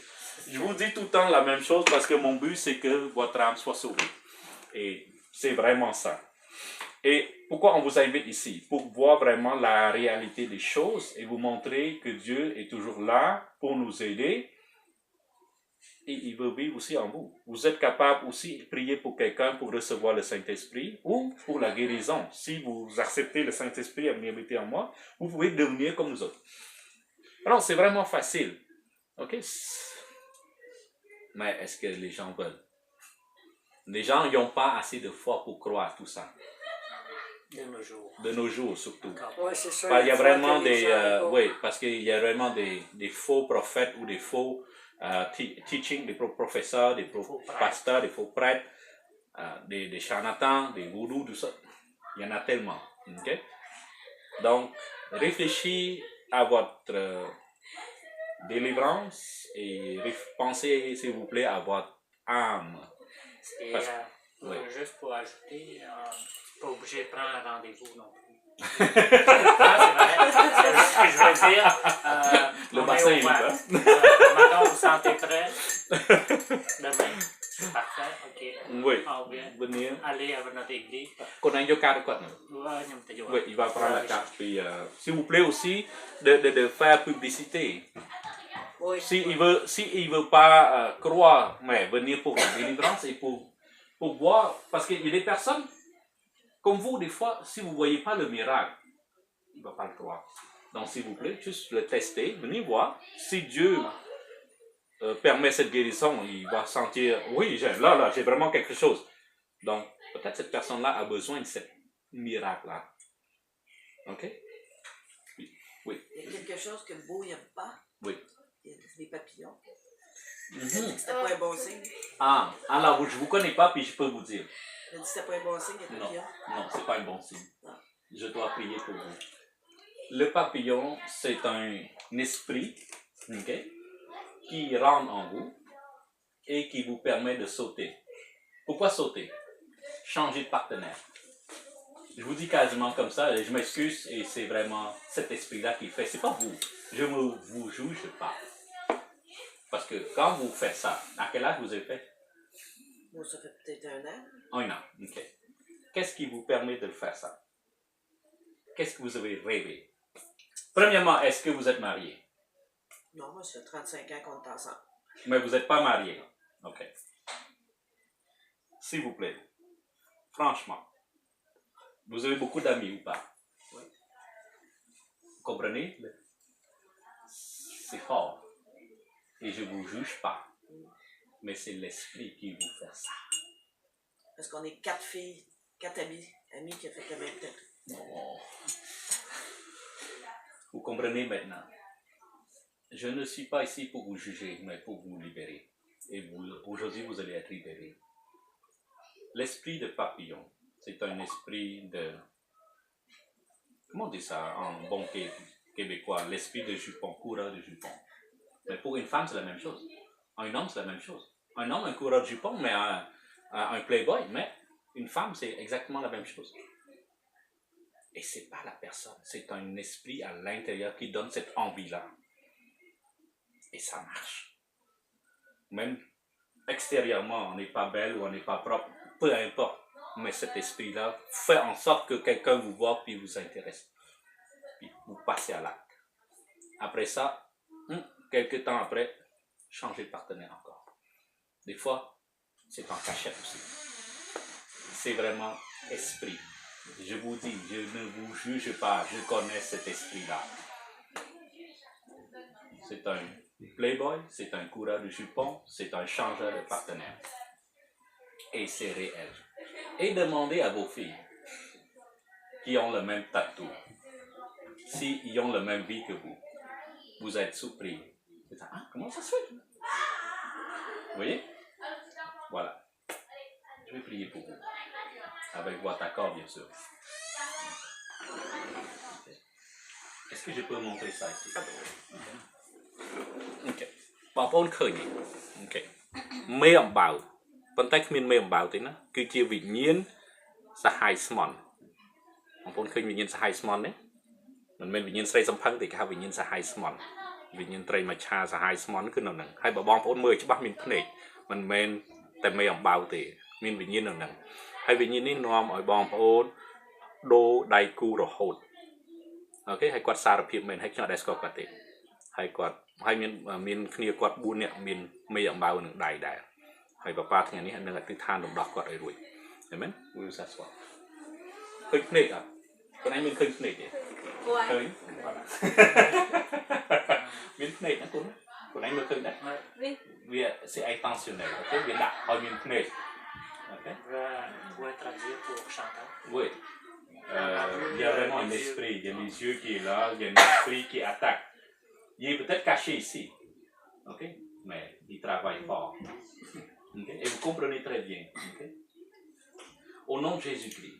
Je vous dis tout le temps la même chose parce que mon but, c'est que votre âme soit sauvée. Et c'est vraiment ça. Et pourquoi on vous invite ici? Pour voir vraiment la réalité des choses et vous montrer que Dieu est toujours là pour nous aider. Et il veut vivre aussi en vous. Vous êtes capable aussi de prier pour quelqu'un pour recevoir le Saint-Esprit ou pour la guérison. Si vous acceptez le Saint-Esprit à venir habiter en moi, vous pouvez devenir comme nous autres. Alors, c'est vraiment facile. OK? Mais est-ce que les gens veulent? Les gens n'ont pas assez de foi pour croire tout ça. De nos jours, surtout. Ouais, c'est ça. Il y a vraiment oui, parce qu'il y a vraiment des faux prophètes ou des faux teaching, des faux professeurs, des faux pasteurs, des faux prêtres, des charlatans, des gourous, tout ça. Il y en a tellement. Okay? Donc, réfléchissez à votre délivrance et pensez, s'il vous plaît, à votre âme. Oui. Juste pour ajouter, pas obligé de prendre un rendez-vous non plus. C'est vrai. C'est ce que je veux dire. Le bassin est libre. Maintenant, vous sentez prêt? Demain, c'est parfait. OK. Oui. On vient Venir. aller à notre église. Oui, il va prendre la carte. Puis, s'il vous plaît aussi, de faire publicité. Oui. S'il veut pas croire, mais venir pour la délivrance et pour voir, parce qu'il y a des personnes, comme vous, des fois, si vous ne voyez pas le miracle, il ne va pas le croire. Donc, s'il vous plaît, juste le tester, venez voir. Si Dieu permet cette guérison, il va sentir, oui, là, j'ai vraiment quelque chose. Donc, peut-être cette personne-là a besoin de ce miracle-là. OK? Oui. Il y a quelque chose que Beau n'aime pas. Oui. Il y a des papillons. Mm-hmm. Il a dit que c'était pas un bon signe. Ah, alors je ne vous connais pas, puis je peux vous dire. Il a dit que c'était pas un bon signe, les papillons. Non, ce n'est pas un bon signe. Non. Je dois prier pour vous. Le papillon, c'est un esprit, okay, qui rentre en vous et qui vous permet de sauter. Pourquoi sauter? Changer de partenaire. Je vous dis quasiment comme ça, je m'excuse, et c'est vraiment cet esprit-là qui fait. C'est pas vous. Je ne vous juge pas. Parce que quand vous faites ça, à quel âge vous avez fait? Moi, ça fait peut-être 1 an. 1 an, ok. Qu'est-ce qui vous permet de faire ça? Qu'est-ce que vous avez rêvé? Premièrement, est-ce que vous êtes marié? Non, moi, ça fait 35 ans qu'on est ensemble. Mais vous n'êtes pas marié. Ok. S'il vous plaît, franchement, vous avez beaucoup d'amis ou pas? Oui. Vous comprenez? C'est fort. Et je ne vous juge pas. Mais c'est l'esprit qui vous fait ça. Parce qu'on est 4 filles, 4 amis qui ont fait le même temps. Oh. Vous comprenez maintenant? Je ne suis pas ici pour vous juger, mais pour vous libérer. Et aujourd'hui, vous allez être libérés. L'esprit de papillon, c'est un esprit de... Comment on dit ça en bon québécois? L'esprit de jupon, coureur de jupon. Mais pour une femme, c'est la même chose. Un homme, c'est la même chose. Un homme, un coureur de jupon, mais un playboy. Mais une femme, c'est exactement la même chose. Et c'est pas la personne, c'est un esprit à l'intérieur qui donne cette envie-là. Et ça marche. Même extérieurement, on n'est pas belle ou on n'est pas propre, peu importe. Mais cet esprit-là fait en sorte que quelqu'un vous voit puis vous intéresse. Puis vous passez à l'acte. Après ça, quelques temps après, changez de partenaire encore. Des fois, c'est en cachette aussi. C'est vraiment esprit. Je vous dis, je ne vous juge pas, je connais cet esprit-là. C'est un playboy, c'est un coureur de jupon, c'est un changeur de partenaire. Et c'est réel. Et demandez à vos filles qui ont le même tatou, s'ils ont la même vie que vous êtes surpris. Ah, comment ça se fait? Vous voyez? Voilà. Je vais prier pour vous. Avec votre accord, bien sûr. Est-ce que je peux montrer ça ici? Ok. បងប្អូនឃើញអូខេមេអំបៅប៉ុន្តែគ្មានមេអំបៅទេណាគឺជាវិញ្ញាណសហាយស្មន់បងប្អូនឃើញវិញ្ញាណសហាយស្មន់ទេមិនមែនវិញ្ញាណស្រីសំផឹងទេគេហៅវិញ្ញាណសហាយស្មន់វិញ្ញាណត្រីមច្ឆាសហាយស្មន់គឺនៅហ្នឹងហើយបើបងប្អូនមើលច្បាស់មានភ្នែកមិនមែនតែមេអំបៅទេមានវិញ្ញាណនៅហ្នឹងហើយវិញ្ញាណនេះនាំឲ្យបងប្អូនដូរដៃគូរហូតអូខេហើយគាត់សារភាពមែនហើយខ្ញុំអត់ដែលស្គាល់គាត់ទេហើយគាត់ហើយមានគ្នាគាត់4នាក់មានមេអំបៅនឹងដៃដែរហើយប៉ាថ្ងៃនេះនឹងអធិដ្ឋានរំដោះគាត់ឲ្យរួចឃើញមែនវាសាស្វឃើញភ្នែកអត់គាត់ឯងមានឃើញភ្នែកទេឃើញមានភ្នែកណាគាត់ឯងមើលឃើញដែរវា c'est intentionnel អូខេវាដាក់ឲ្យមានភ្នែកអូខេ Vous pouvez traduire pour Chantal? Oui. Il y a vraiment un esprit, il y a les yeux qui est là, il y a un esprit qui attaque. Il est peut-être caché ici, ok? Mais il travaille fort. Okay? Et vous comprenez très bien. Okay? Au nom de Jésus-Christ,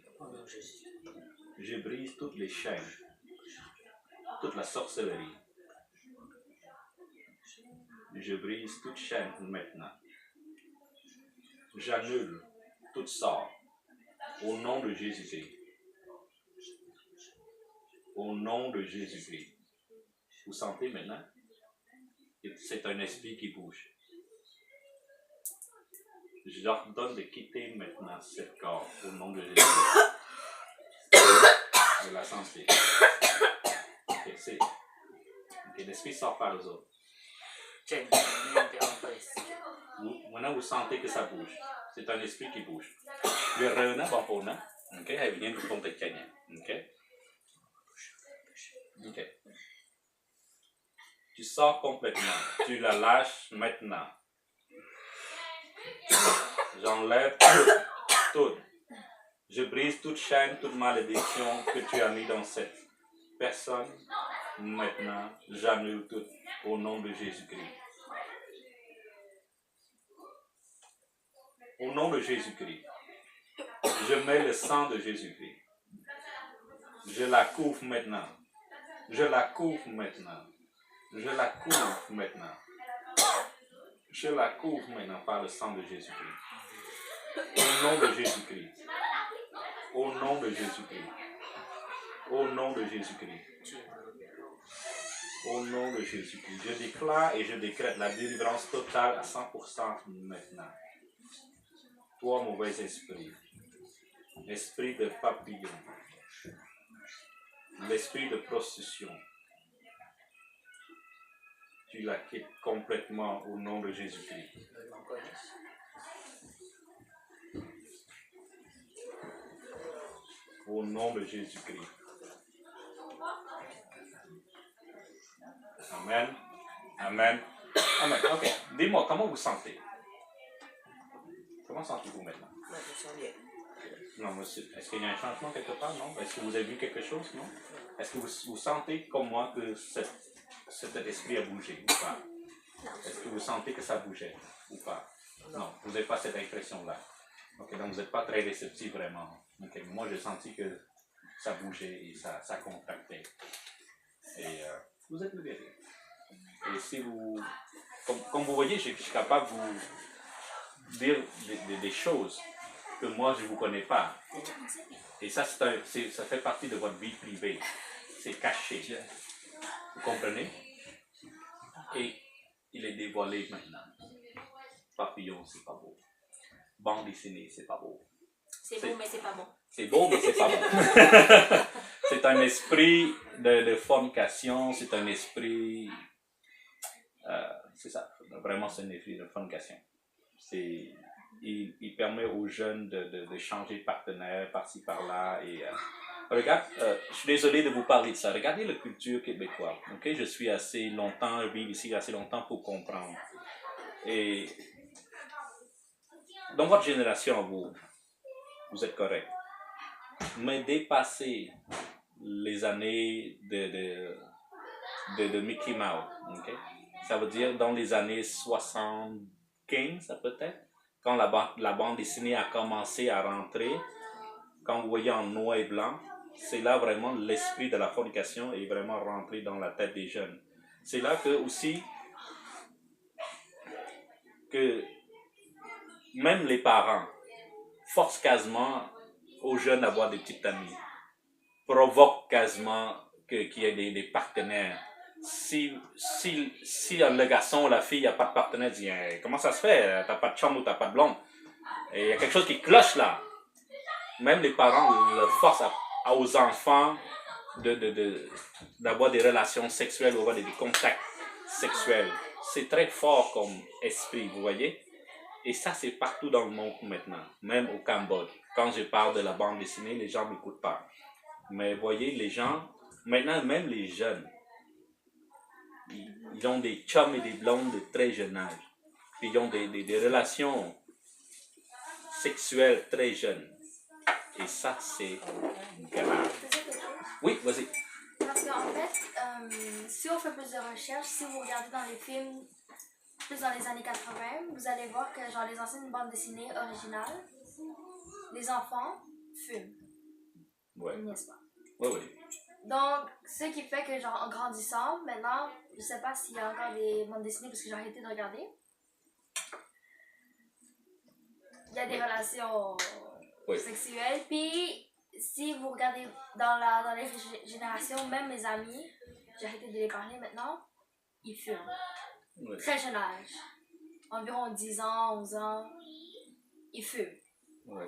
je brise toutes les chaînes, toute la sorcellerie. Je brise toute chaîne maintenant. J'annule tout sort. Au nom de Jésus-Christ. Au nom de Jésus-Christ. Vous sentez maintenant? C'est un esprit qui bouge. Je leur donne de quitter maintenant ce corps au nom de Jésus. De la santé. Ok, l'esprit sort par les autres. Maintenant, vous sentez que ça bouge. C'est un esprit qui bouge. Le rena, bon pour nous. Ok, elle vient du compte de Kenya. Ok. Ok. Tu sors complètement. Tu la lâches maintenant. J'enlève tout. Je brise toute chaîne, toute malédiction que tu as mis dans cette personne. Maintenant, j'annule tout au nom de Jésus-Christ. Au nom de Jésus-Christ, je mets le sang de Jésus-Christ. Je la couvre maintenant. Je la couvre maintenant. Je la couvre maintenant. Je la couvre maintenant par le sang de Jésus-Christ. Au nom de Jésus-Christ. Au nom de Jésus-Christ. Au nom de Jésus-Christ. Au nom de Jésus-Christ. Je déclare et je décrète la délivrance totale à 100% maintenant. Toi, mauvais esprit, esprit de papillon, l'esprit de prostitution, tu la quittes complètement au nom de Jésus-Christ. Au nom de Jésus-Christ. Amen. Amen. Amen. Ok. Dis-moi, comment vous sentez? Comment sentez-vous maintenant? Moi, je sens bien. Non, monsieur. Est-ce qu'il y a un changement quelque part? Non? Est-ce que vous avez vu quelque chose? Non? Est-ce que vous sentez comme moi que cet esprit a bougé ou pas? Est-ce que vous sentez que ça bougeait ou pas? Non, vous n'avez pas cette impression-là. Ok, donc vous n'êtes pas très réceptif vraiment. Ok, moi j'ai senti que ça bougeait et ça contractait. Et vous êtes libéré. Et si vous, comme vous voyez, je suis capable de vous dire des choses que moi je ne vous connais pas. Et ça, ça fait partie de votre vie privée. C'est caché. Vous comprenez? Et il est dévoilé maintenant. Papillon, c'est pas beau. Bande dessinée, c'est pas beau. C'est beau, mais c'est pas bon. C'est beau, mais c'est pas bon. C'est un esprit de fornication, c'est un esprit... c'est ça, vraiment c'est un esprit de fornication. Il permet aux jeunes de changer de partenaire par-ci par-là. Et, regarde, je suis désolé de vous parler de ça. Regardez la culture québécoise. Okay? Je vis ici assez longtemps pour comprendre. Et dans votre génération, vous êtes correct. Mais dépasser les années de Mickey Mouse, okay? Ça veut dire dans les années 75, peut-être, quand la bande dessinée a commencé à rentrer, quand vous voyez en noir et blanc, c'est là vraiment l'esprit de la fornication est vraiment rentré dans la tête des jeunes. C'est là que aussi que même les parents forcent quasiment aux jeunes d'avoir des petites amies, provoquent quasiment qu'il y ait des partenaires. Si le garçon ou la fille n'a pas de partenaire, dit hey, comment ça se fait, t'as pas de chambre ou t'as pas de blonde? Et il y a quelque chose qui cloche là. Même les parents le forcent aux enfants d'avoir des relations sexuelles ou avoir des contacts sexuels. C'est très fort comme esprit, vous voyez? Et ça, c'est partout dans le monde maintenant, même au Cambodge. Quand je parle de la bande dessinée, les gens ne m'écoutent pas. Mais vous voyez, les gens, maintenant même les jeunes, ils ont des chums et des blondes de très jeune âge. Puis ils ont des relations sexuelles très jeunes. Et ça, c'est grave. Oui, vas-y. Parce qu'en fait, si on fait plus de recherches, si vous regardez dans les films, plus dans les années 80, vous allez voir que genre les anciennes bandes dessinées originales, les enfants fument. Ouais. N'est-ce pas? Oui, oui. Donc, ce qui fait que genre en grandissant, maintenant, je sais pas s'il y a encore des bandes dessinées parce que j'ai arrêté de regarder. Il y a des relations sexuelles, puis si vous regardez dans les générations, même mes amis, j'ai arrêté de les parler maintenant, ils fument. Oui. Très jeune âge. Environ 10 ans, 11 ans, ils fument. Oui.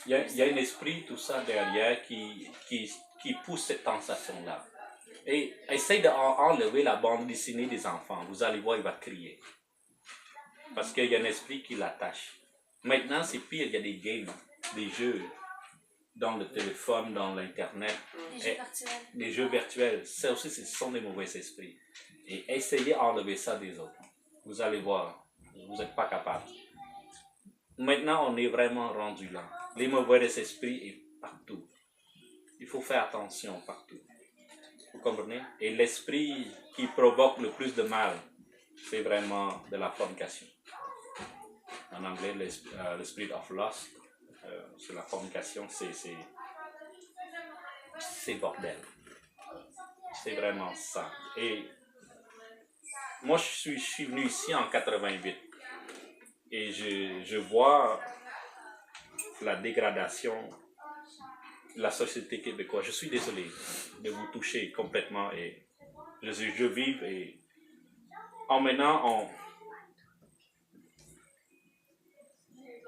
Il y a un esprit, tout ça derrière, qui pousse cette sensation-là. Et essaye d'enlever la bande dessinée des enfants. Vous allez voir, il va crier. Parce qu'il y a un esprit qui l'attache. Maintenant, c'est pire, il y a des games, des jeux dans le téléphone, dans l'internet. Des jeux virtuels. Ça aussi, ce sont des mauvais esprits. Et essayez d'enlever ça des autres. Vous allez voir, vous n'êtes pas capable. Maintenant, on est vraiment rendu là. Les mauvais esprits sont partout. Il faut faire attention partout. Vous comprenez? Et l'esprit qui provoque le plus de mal, c'est vraiment de la fornication. En anglais, le spirit of lust, c'est la fornication, c'est bordel. C'est vraiment ça. Et moi, je suis venu ici en 88 et je vois la dégradation de la société québécoise. Je suis désolé de vous toucher complètement et je vis et en maintenant,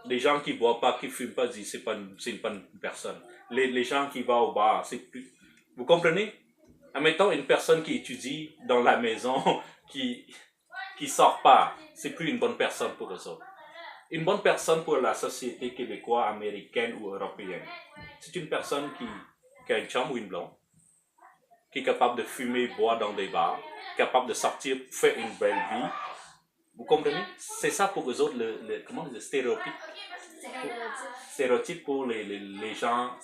les gens qui ne boivent pas, qui ne fument pas, disent c'est pas une personne. Les gens qui vont au bar, c'est plus... Vous comprenez? Admettons une personne qui étudie dans la maison, qui sort pas, c'est plus une bonne personne pour eux autres. Une bonne personne pour la société québécoise, américaine ou européenne, c'est une personne qui a une chambre ou une blonde, qui est capable de fumer, boire dans des bars, capable de sortir, faire une belle vie. Vous comprenez? C'est ça pour eux autres, le stéréotype. Stéréotype pour les gens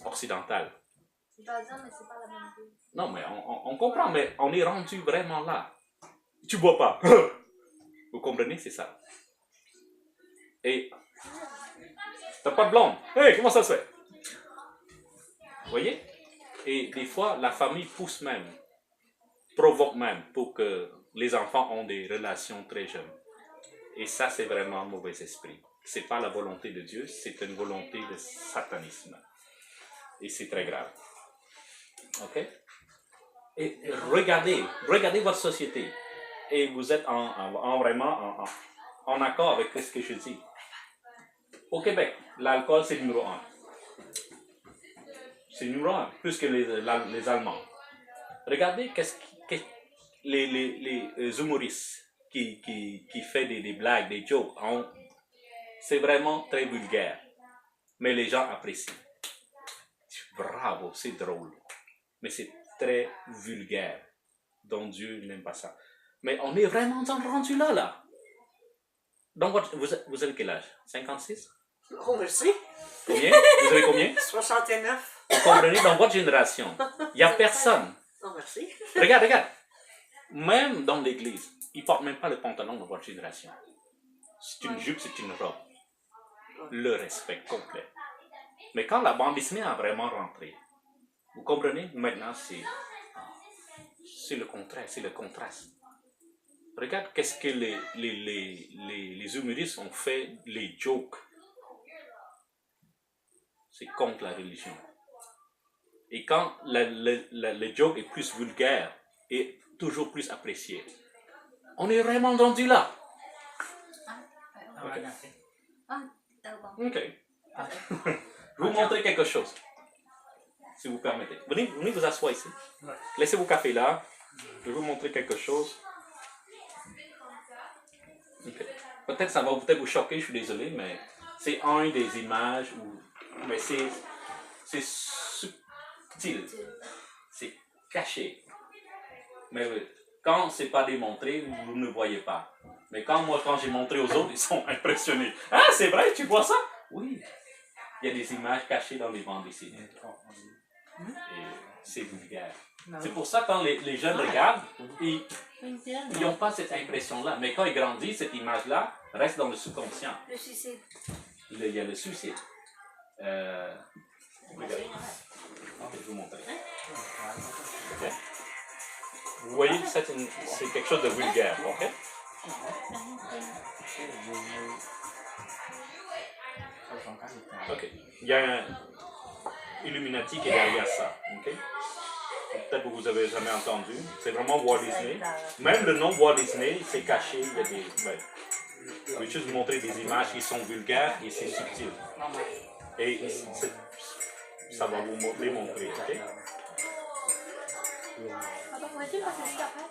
occidentaux. Je dois dire, mais c'est pas la bonne vie. Non, mais on comprend, mais on est rendu vraiment là. Tu bois pas. Vous comprenez? C'est ça. Et t'as pas de blonde. Hey, comment ça se fait? Vous voyez? Et des fois, la famille pousse même, provoque même pour que les enfants ont des relations très jeunes. Et ça, c'est vraiment un mauvais esprit. Ce n'est pas la volonté de Dieu, c'est une volonté de satanisme. Et c'est très grave. OK? Et regardez votre société. Et vous êtes vraiment en accord avec ce que je dis. Au Québec, l'alcool, c'est numéro 1. C'est numéro 1, plus que les Allemands. Regardez les humoristes qui font des blagues, des jokes. C'est vraiment très vulgaire. Mais les gens apprécient. Bravo, c'est drôle. Mais c'est très vulgaire. Donc Dieu n'aime pas ça. Mais on est vraiment rendu là. Donc, vous avez quel âge? 56? Oh, merci. Combien? Vous avez combien? 69. Vous comprenez, dans votre génération, il n'y a personne. Oh, merci. Regarde. Même dans l'église, ils ne portent même pas le pantalon dans votre génération. C'est une jupe, c'est une robe. Le respect complet. Mais quand la bande dessinée a vraiment rentré, vous comprenez, maintenant c'est le contraire, c'est le contraste. Regarde qu'est-ce que les humoristes ont fait, les jokes. C'est contre la religion. Et quand le joke est plus vulgaire et toujours plus apprécié, on est vraiment rendu là. Ok. Je vais vous montrer quelque chose, si vous permettez. Venez vous asseoir ici. Laissez vos cafés là. Je vais vous montrer quelque chose. Okay. Peut-être ça va peut-être vous choquer, je suis désolé, mais c'est un des images mais c'est subtil, c'est caché. Mais quand c'est pas démontré, vous ne voyez pas. Mais quand j'ai montré aux autres, ils sont impressionnés. Ah, c'est vrai, tu vois ça? Oui. Il y a des images cachées dans les bandes dessinées. Et c'est vulgaire. C'est pour ça que quand les jeunes regardent, ils n'ont pas cette impression-là. Mais quand ils grandissent, cette image-là reste dans le subconscient. Le suicide. Il y a le suicide. Regardez. Je vais vous montrer. Okay. Vous voyez, c'est quelque chose de vulgaire. Okay? Ok. Il y a un Illuminati qui est derrière ça. Okay? Peut-être que vous avez jamais entendu. C'est vraiment Walt Disney. Même le nom Walt Disney, c'est caché. Il y a des... je vais juste vous montrer des images qui sont vulgaires et c'est subtil. Et ça va vous les montrer. Okay? Papa, pourrais-tu passer juste après?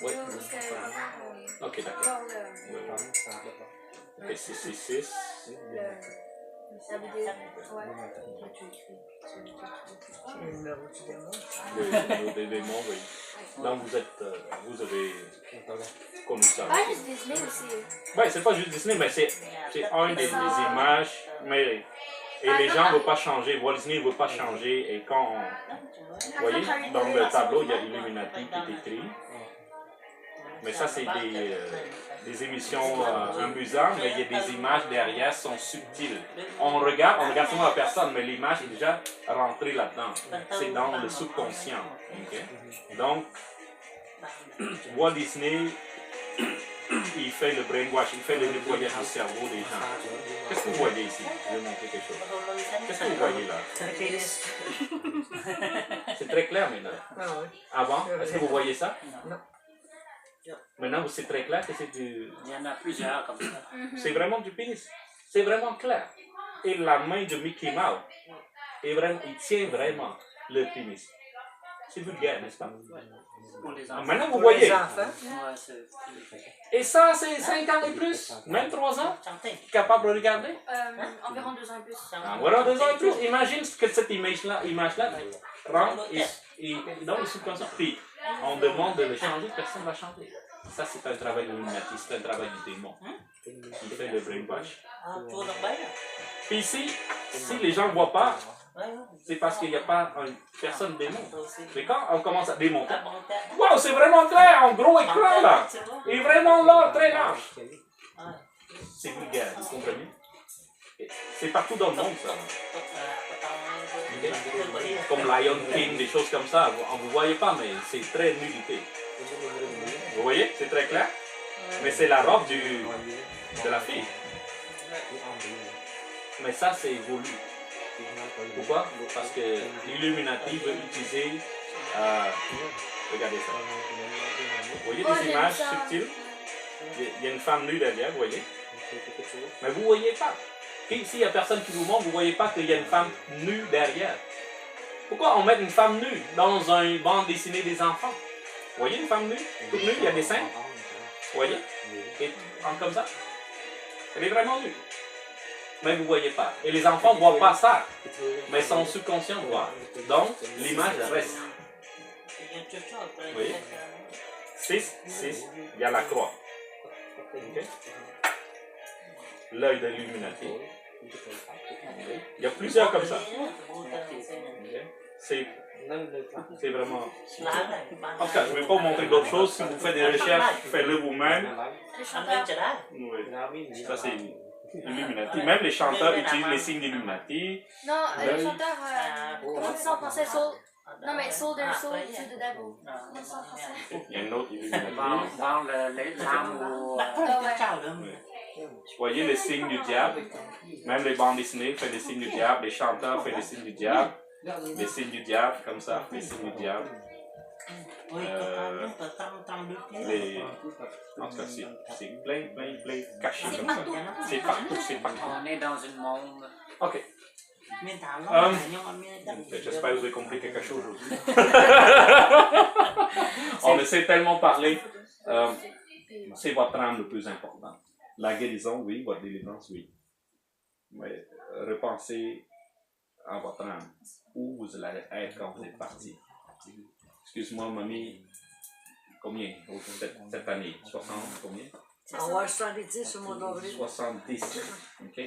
Oui. Parce que, Ok, d'accord. genre, Ok, 666. la vidéo. Ouais. Le numéro du démon. Des démons, oui. Donc vous avez connu ça. Ah, juste Disney aussi. Ouais, c'est pas juste Disney, mais c'est un des images. Mais, et les gens ne veulent pas changer. Walt Disney ne veut pas changer. Et quand vous voyez, dans le tableau, il y a Illuminati qui est écrit. Mais ça, c'est des émissions amusantes, mais il y a des images derrière qui sont subtiles. On regarde seulement la personne, mais l'image est déjà rentrée là-dedans. C'est dans le subconscient. Okay? Donc, Walt Disney, il fait le brainwash, il fait le nettoyage du cerveau des gens. Qu'est-ce que vous voyez ici? Je vais montrer quelque chose. Qu'est-ce que vous voyez là? Un pénis. C'est très clair maintenant. Ah oui. Avant, est-ce que vous voyez ça? Non. Maintenant, c'est très clair que c'est du... Il y en a plusieurs comme ça. C'est vraiment du pénis. C'est vraiment clair. Et la main de Mickey Mouse, il tient vraiment le pénis. C'est vulgaire, n'est-ce pas? Pour les enfants. Maintenant, vous Pour voyez. les enfants. Ouais, c'est... Et ça, c'est 5 ans et plus, même 3 ans, capable de regarder. Environ 2 ans et plus. Voilà, 2 ans et plus. Imagine que cette image-là rentre et dans le subconscient. Puis, on demande de le changer, personne ne va changer. Ça, c'est un travail illuminatif, c'est un travail du démon. Il fait le brainwash. Puis ici, si les gens ne voient pas, c'est parce qu'il n'y a pas une personne démon. Mais quand on commence à démonter, wow, c'est vraiment clair, en gros écran là. Et vraiment là, très large. C'est vulgaire, vous comprenez? C'est partout dans le monde ça. Comme Lion King, des choses comme ça. Vous ne voyez pas, mais c'est très nudité. Vous voyez? C'est très clair. Mais c'est la robe de la fille. Mais ça, c'est voulu. Pourquoi? Parce que l'Illuminati veut utiliser... regardez ça. Vous voyez des images subtiles? Il y a une femme nue derrière, vous voyez? Mais vous ne voyez pas. S'il n'y a personne qui vous montre, vous ne voyez pas qu'il y a une femme nue derrière. Pourquoi on met une femme nue dans un bande dessinée des enfants? Vous voyez une femme nue? Toute nue, il y a des seins. Vous voyez? Et comme ça. Elle est vraiment nue. Mais vous ne voyez pas. Et les enfants ne voient pas ça. Mais son subconscient voit. Donc, l'image reste. Vous voyez? 6, il y a la croix. Okay? L'œil de l'Illuminati. Okay? Il y a plusieurs comme ça. Okay? C'est vraiment... En tout cas, je ne vais pas vous montrer d'autres choses. Si vous faites des recherches, faites-le vous-même. Oui. Ça, c'est Illuminati. Même les chanteurs utilisent les signes d'Illuminati. Non, les chanteurs, comment on dit ça en français? Soul. Non, mais Soul, their soul to the devil. Comment ça en français? Il y a une autre Illuminati. Dans l'âme ou... Vous voyez les signes du diable. Même les bandes dessinées font des signes du diable. Les chanteurs font des signes du diable. Les signes du diable, comme ça, les signes du diable. En tout cas, c'est plein, caché comme ça. C'est partout. On est dans un monde... Ok. J'espère que vous avez compris quelque chose aujourd'hui. On essaie tellement de parler. C'est votre âme le plus important. La guérison, oui. Votre délivrance, oui. Mais repensez à votre âme. Où vous allez être quand vous êtes parti. Excuse-moi, mamie. Combien cette année? 60, combien? On va 70 au mois d'avril. 70. OK?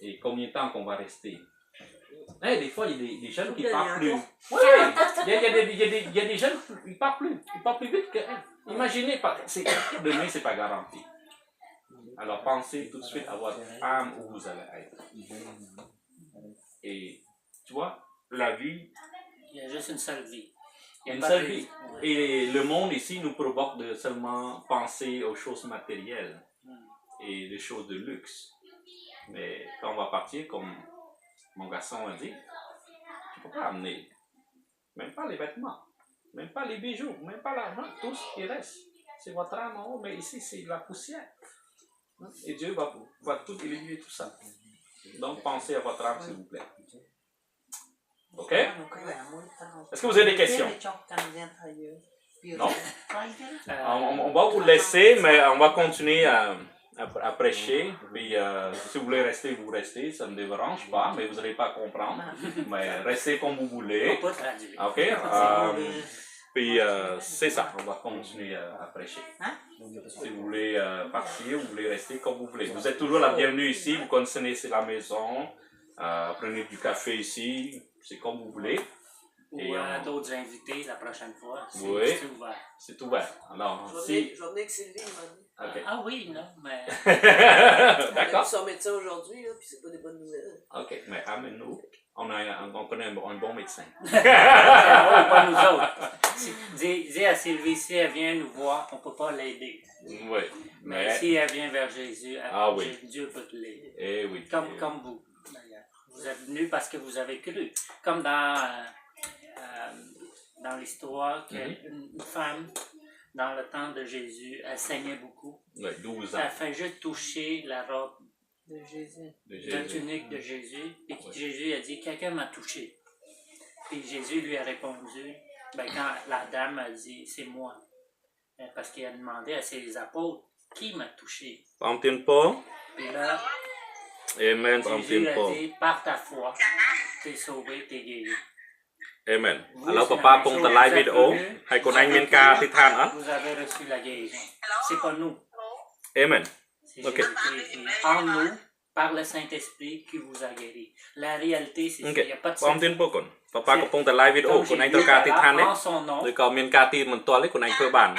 Et combien de temps qu'on va rester? Hey, des fois, il y a des jeunes qui ne parlent plus. Oui, il y a des jeunes qui ne parlent plus. Ils parlent plus vite que elle. Imaginez, demain, ce n'est pas garanti. Alors, pensez tout de suite à votre âme où vous allez être. Et, tu vois, la vie... Il y a juste une seule vie. Une seule vie. Et le monde ici nous provoque de seulement penser aux choses matérielles et des choses de luxe. Mais quand on va partir, comme mon garçon a dit, tu ne peux pas amener même pas les vêtements, même pas les bijoux, même pas l'argent, tout ce qui reste. C'est votre âme en haut, mais ici c'est la poussière. Et Dieu va tout éliminer tout ça. Donc pensez à votre âme, s'il vous plaît. OK? Est-ce que vous avez des questions? Non? On va vous laisser, mais on va continuer à prêcher. Puis si vous voulez rester, vous restez. Ça ne me dérange pas, mais vous n'allez pas comprendre. Mais restez comme vous voulez. OK? Puis c'est ça, on va continuer à prêcher. Si vous voulez partir, vous voulez rester comme vous voulez. Vous êtes toujours la bienvenue ici, vous connaissez la maison. Prenez du café ici, c'est comme vous voulez. Ou d'autres invités la prochaine fois. Oui, c'est ouvert. C'est ouvert. Alors, Je vais venir avec Sylvie, Okay. Ah oui, non, mais... D'accord. Son médecin aujourd'hui, puis c'est pas des bonnes nouvelles. OK, mais amène-nous. On connaît un bon médecin. Pas nous autres. Dis à Sylvie, si elle vient nous voir, on ne peut pas l'aider. Oui. Mais si elle vient vers Jésus, Dieu peut l'aider. Eh oui. Comme vous, d'ailleurs. Vous êtes venus parce que vous avez cru. Comme dans l'histoire, une femme, dans le temps de Jésus, elle saignait beaucoup. Oui, 12 ans. Elle fait juste toucher la robe De Jésus. la tunique de Jésus. Et Jésus a dit, quelqu'un m'a touché. Puis Jésus lui a répondu, quand la dame a dit, c'est moi. Parce qu'il a demandé à ses apôtres, qui m'a touché? Puis là, Amen. Jésus a dit, par ta foi, t'es sauvé, t'es guéri. Amen. Alors, papa, pour ta live vidéo, hay con anhមានការអធិដ្ឋានអត់ Vous avez reçu la guérison. C'est pas nous. Amen. C'est Ok. Jésus-Christ qui, en nous, par le Saint-Esprit, qui vous a guéri. La réalité, c'est qu'il n'y a pas de បងទៀតពុកគាត់ប៉ាប៉ាកំពុងតែ live វីដេអូខ្លួនឯងត្រូវការអធិដ្ឋាននេះ en son nom. ឬក៏មានការទីមិនទាល់ទេខ្លួនឯងធ្វើបាន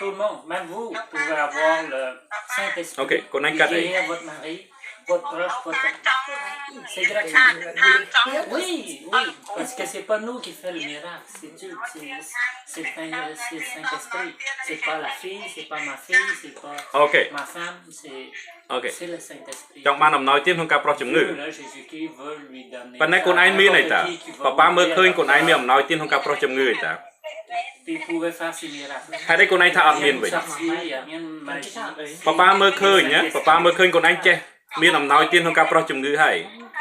Tout le monde, même vous, pouvez avoir le Saint-Esprit. Ok, qu'on a et quatre. guérir votre mari, votre proche, votre... C'est gratuit. Oui, oui, parce que c'est pas nous qui fait le miracle, c'est Dieu, c'est le Saint-Esprit. C'est pas la fille, c'est pas ma fille, c'est pas អូខេ ma femme, អូខេ c'est le Saint-Esprit. ចង់បានអំណោយទានក្នុងការប្រោះជំងឺ Dieu, là, Jésus-Christ veut lui donner. ប៉ុន្តែខ្លួនឯងមានអីតា N'importe qui va ប៉ាប៉ាមើល vous ឃើញ dire ខ្លួនឯងមានអំណោយទានក្នុងការប្រោះជំងឺអីតា Puis vous pouvez faire ces miracles. ហេតុអីខ្លួនឯងថាអត់មានវិញ Il n'y a rien de magie. ប៉ាប៉ាមើលឃើញណាប៉ាប៉ាមើលឃើញខ្លួនឯងចេះមានអំណោយទានក្នុងការប្រោះជំងឺហើយ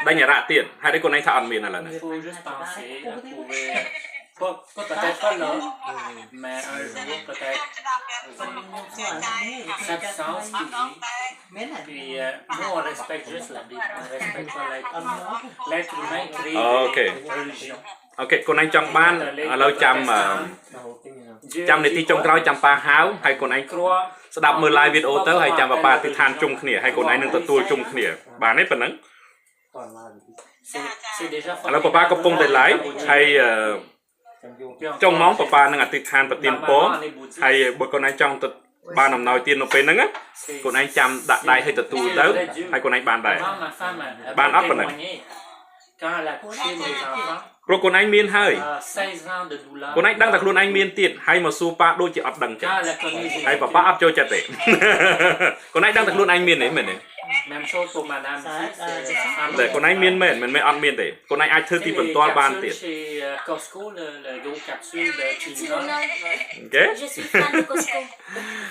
ដេញអារៈទៀតហេតុអីខ្លួនឯងថាអត់មានឥឡូវនេះ Il faut juste penser, vous pouvez, peut-être pas là, mais un jour peut-être, cette sens qui vit. Puis nous on respecte juste la Bible, on respecte pas l'être humain. L'être humain crée une religion. អូខេខ្លួនឯងចង់បានឥឡូវចាំ Dieu ចាំនាទី dit ចុងក្រោយចាំប៉ាហៅហើយខ្លួនឯង croire. ស្ដាប់មើល live វីដេអូទៅហើយចាំប៉ាប៉ាអធិដ្ឋានជុំគ្នាហើយខ្លួនឯងនឹងទទួលជុំគ្នាបានទេប៉ុណ្ណឹង C'est déjà ឥឡូវប៉ាប៉ាកំពុងតែ live ហើយចុងម៉ោងប៉ាប៉ានឹងអធិដ្ឋានប្រទានពរហើយបើខ្លួនឯងចង់ទៅបានអំណោយទាននៅពេលហ្នឹងខ្លួនឯងចាំដាក់ដៃឲ្យទទួលទៅហើយខ្លួនឯងបានដែរ Comment ma femme a Ban áp vào này. témoigné quand elle a couché mes enfants, ព្រោះខ្លួនឯងមានហើយ 16 ans de douleur. ខ្លួនឯងដឹងតែខ្លួនឯងមានទៀតហើយមកសួរប៉ាដូចជាអត់ដឹងចឹង Quand elle a connu Jésus. ហើយប៉ាប៉ាអត់ចូលចិត្តទេ ខ្លួនឯងដឹងតែខ្លួនឯងមានទេមែនទេ Même chose pour madame. C'est sa femme. តែខ្លួនឯងមានមែនមិនមែនអត់មានទេខ្លួនឯងអាចធ្វើទីបន្ទាល់បានទៀត Chez Costco, le gros capsule de Tylenol. OK Je suis fan de Costco.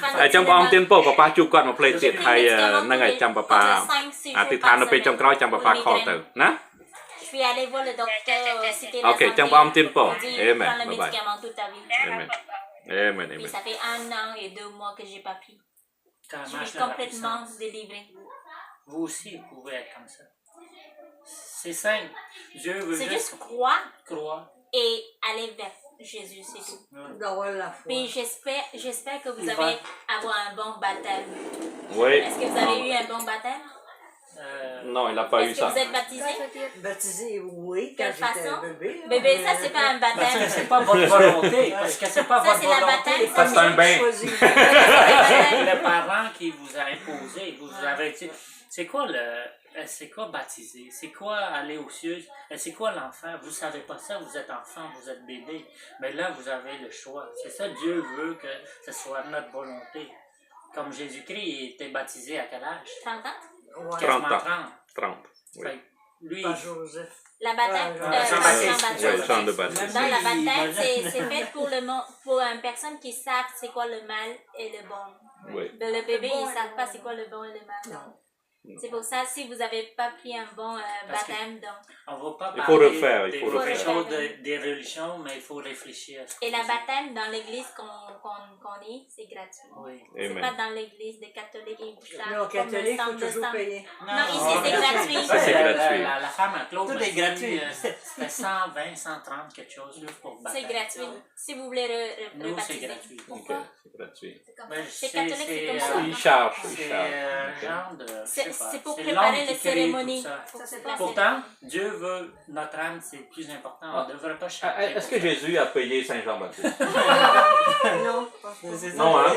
Fan ហើយ de ចាំបងទានពរប៉ាប៉ាជួបគាត់មួយផ្លេតទៀតហើយ Tylenol. ហ្នឹងហើយចាំប៉ាប៉ា Entre 5, 6 អធិដ្ឋាននៅពេលចុងក្រោយចាំប៉ាប៉ាខលទៅណា Je suis allée voir le docteur, c'était la OK santé. ចាំបងទានពរ Il dit, អេមែន prends le បាយ médicament toute ta vie. អេមែនអេមែនអេមែ Et ន ça fait 1 an et 2 mois que j'ai pas pris. Quand Je marche suis dans la complètement puissance. délivrée. Vous aussi, vous pouvez être comme ça. C'est simple. Dieu veut C'est juste juste croire croire. et aller vers Jésus, c'est tout. D'avoir la foi. Puis j'espère que vous allez avoir un bon baptême. Oui Est-ce que vous avez eu un bon baptême? non il a pas eu Est-ce que ça vous êtes baptisé? Baptisé, oui, quand Quelle j'étais façon? bébé. là. Bébé, ça c'est pas un Parce que baptême. c'est pas votre volonté. Parce que c'est pas Ça, votre c'est la volonté. baptême. Ça, c'est un bain. Choisi. C'est le parent qui vous a imposé. Vous avez dit, c'est quoi baptiser? C'est quoi aller aux cieux? C'est quoi l'enfer? Vous savez pas ça, vous êtes enfant, vous êtes bébé. Mais là, vous avez le choix. C'est ça, Dieu veut que ce soit notre volonté. Comme Jésus-Christ il était baptisé à quel âge? 30 ans? Ouais. Quasiment 30 ans. 30. 30 oui Fait que lui, Pas Joseph. La baptême? Jean-Baptiste. oui Jean de Baptiste Dans la baptême, c'est fait pour une personne qui savent c'est quoi le mal et le bon. oui Mais le bébé, ils savent pas c'est quoi le bon et le mal. Non. C'est pour ça, si vous n'avez pas pris un bon baptême, donc... On ne va pas Il faut parler refaire, il faut des refaire. choses des religions, mais il faut réfléchir à ce Et la baptême dans l'église qu'on est, c'est gratuit. Oui. C'est Amen. pas dans l'église des catholiques et vous chargent Non, comme le catholique, il faut centre de toujours sang. payer. Non, ici, c'est gratuit. Ça, c'est gratuit. La femme à Claude, Tout m'a est dit, gratuit. C'était 120, 130 quelque chose là, pour le C'est baptême. gratuit. Si vous voulez Nous, c'est rebaptiser. gratuit. Ok, c'est gratuit. Ben, Chez catholique, c'est comme ça. Il charge, il C'est charge. genre de... je sais pas, C'est pour c'est préparer l'homme les qui crée cérémonies. tout ça. Pour se placer. Pourtant, Dieu veut notre âme, c'est le plus important. On ne devrait pas chercher. Est-ce que Jésus a payé Saint Jean-Baptiste? Non, pas C'est Non, hein?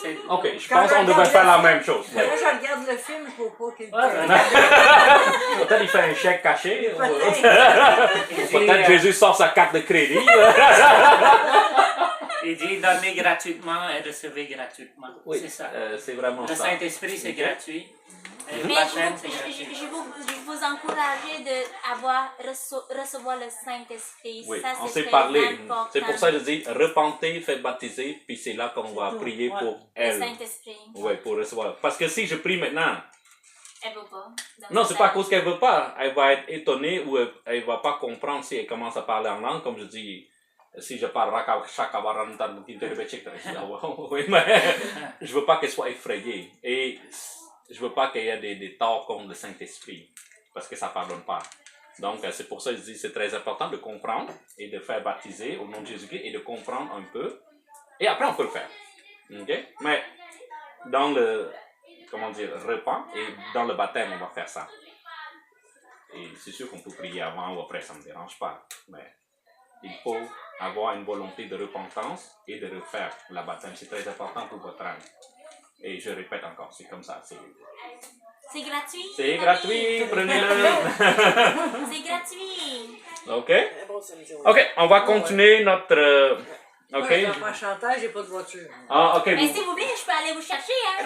C'est- Ok, je pense qu'on devrait faire la même chose. Moi, je regarde le film pour pas qu'il Peut-être il fait un chèque caché. Peut-être Jésus sort sa carte de crédit. Il dit donner gratuitement et recevoir gratuitement. Oui, C'est ça. c'est vraiment Le ça. Saint-Esprit, c'est Ok. gratuit. Et le Mais baptême, c'est gratuit. je vous encourage de recevoir le Saint-Esprit. Oui, Ça, on c'est s'est très parlé. important. C'est pour ça que je dis repentez, faites baptiser, puis c'est là qu'on va prier pour Le elle. Saint-Esprit. Oui, pour recevoir. Parce que si je prie maintenant, Elle veut pas. Donc, non, c'est ça- pas à cause qu'elle veut pas. Elle va être étonnée ou elle va pas comprendre si elle commence à parler en langue, comme je dis. Si je parle oui, mais je veux pas qu'elle soit effrayée. Et je veux pas qu'il y ait des torts contre le Saint-Esprit. Parce que ça pardonne pas. Donc, c'est pour ça que je dis c'est très important de comprendre et de faire baptiser au nom de Jésus-Christ et de comprendre un peu. Et après, on peut le faire. OK? Mais dans le, comment dire, repas et dans le baptême, on va faire ça. Et c'est sûr qu'on peut prier avant ou après, ça ne me dérange pas. Mais il faut avoir une volonté de repentance et de refaire la baptême. C'est très important pour votre âme. Et je répète encore, c'est comme ça. C'est gratuit. C'est gratuit, prenez-le. C'est gratuit. OK? OK, on va continuer notre... Moi, OK? je vais pas chanter, j'ai pas de voiture. Ah, OK. Mais si vous voulez, je peux aller vous chercher. Hein.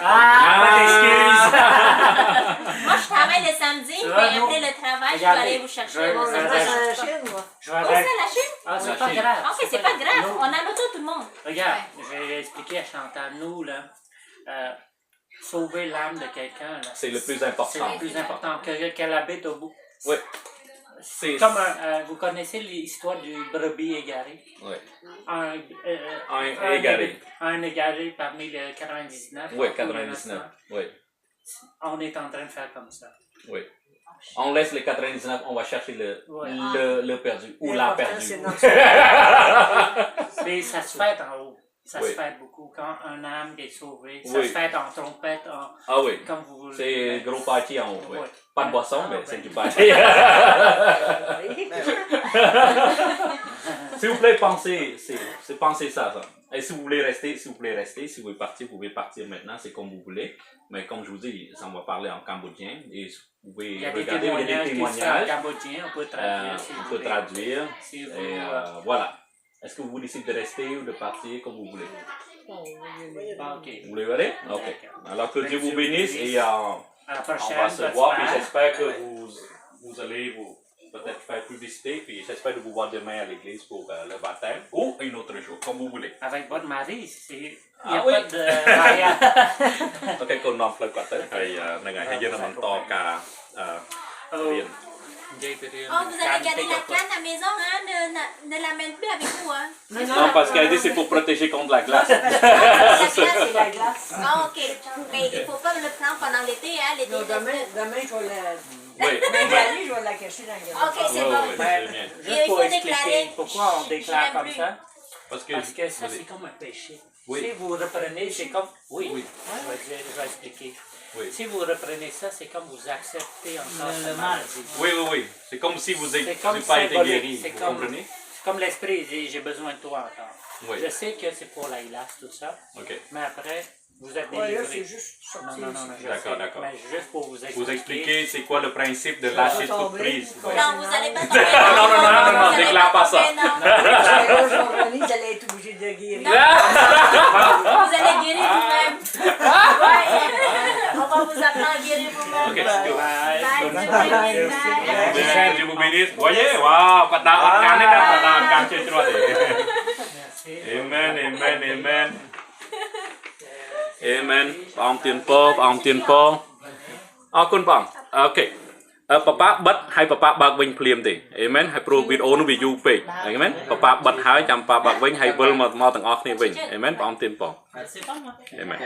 Moi, je travaille le samedi, Tu mais vois, nous, après le travail, je peux regardez, aller vous chercher. je- Moi, je Ouais, vais ouais. à la Chine, moi. Je vais Où avec- c'est la Chine? Ah, c'est La pas Chine. grave. Ok, c'est pas grave. Nous- On a l'auto tout le monde. Regarde, je vais expliquer à Chantal. Nous, là, sauver l'âme de quelqu'un, là, C'est le plus c'est important. le plus important. Qu'elle habite au bout. Oui. C'est comme vous connaissez l'histoire du brebis égaré? Oui. Un égaré. Un égaré parmi les 99. Oui, ou 99. Oui. On est en train de faire comme ça. Oui. On laisse les 99, on va chercher Ouais. le perdu ou la L'important, perdue. c'est notre Mais ça se fait en haut. Ça Oui. se fait beaucoup. Quand un âme est sauvée, ça Oui. se fait en trompette, Ah oui. comme vous voulez. C'est gros party en haut. Oui. Ouais. Pas de boisson, Ah, mais ben. c'est du party. S'il vous plaît, pensez ça. Et si vous voulez rester, si vous voulez rester. Si vous voulez partir, vous pouvez partir maintenant, c'est comme vous voulez. Mais comme je vous dis, ça on va parler en cambodgien. Et vous pouvez Il y a des regarder, il y a des témoignages témoignages. cambodgiens, on peut traduire. s'il On vous peut plaît. traduire. Si vous, Et voilà. Est-ce que vous décidez de rester ou de partir comme vous voulez? Ah, ok. Vous voulez aller? Ok. Alors que Dieu vous bénisse et À la on prochaine. va se bonne voir. Puis soirée. j'espère que vous allez peut-être faire publicité. Puis j'espère de vous voir demain à l'église pour le baptême ou un autre jour, comme vous voulez. Avec votre mari, il n'y Ah a oui. pas de mariage. Ok, qu'on en fait quoi? Hey, nagahaya naman to ka Rian. Oh, vous allez garder la canne à la maison, hein? Ne l'amène plus avec vous, hein? Non, parce qu'elle dit c'est pour protéger contre la glace. La glace, C'est la glace. Ah, ok. Mais il ne faut pas le prendre pendant l'été, hein? L'été, Non, demain, laisse-le. je vais la... Oui, Magali, je vais la cacher dans la garde. Ok, c'est oui, bon. oui, c'est bien. Juste il pour faut expliquer déclarer. pourquoi on déclare J'aime comme plus. ça. Parce que Ça, c'est comme un péché. Oui. Si vous reprenez, c'est comme... Oui, Oui. je vais expliquer. Oui. Si vous reprenez ça, c'est comme vous acceptez encore Le cette mal. maladie. oui. C'est comme si vous n'avez C'est comme pas été symbolique, guéri. c'est Vous comme- comprenez? C'est comme l'esprit dit, j'ai besoin de toi encore. Oui. Je sais que c'est pour la glace, tout ça, Ok. mais après, vous êtes Ouais, là, délivré. c'est juste sorti. Non, je D'accord, sais, d'accord. Mais juste pour vous expliquer. Vous expliquez c'est quoi le principe de Ça va lâcher toute tomber. prise. Ouais. Non, vous n'allez pas tomber. Non, vous allez déclare pas ça. tomber, non. Vous allez être obligé de guérir. Vous allez guérir vous-même. Ouais. On va vous apprendre à guérir vous-même. Ok, let's go. Bye, Bye. Dieu bénisse. Bye. Amen, Dieu vous bénisse. Voyez, wow, padaot ni na padaot Merci. Amen. Amen. Paom tien po. คุณปองโอเคป้าบัดให้ป้าบักวิ่งเพลียมดิเอเมนให้โปรวิดโอนุบิยูเปกเอเมนป้าบัดหายจำป้าบักวิ่งให้เบิลมาตั้งออกนี่วิ่งเอเมนปองตีนปองเอเมน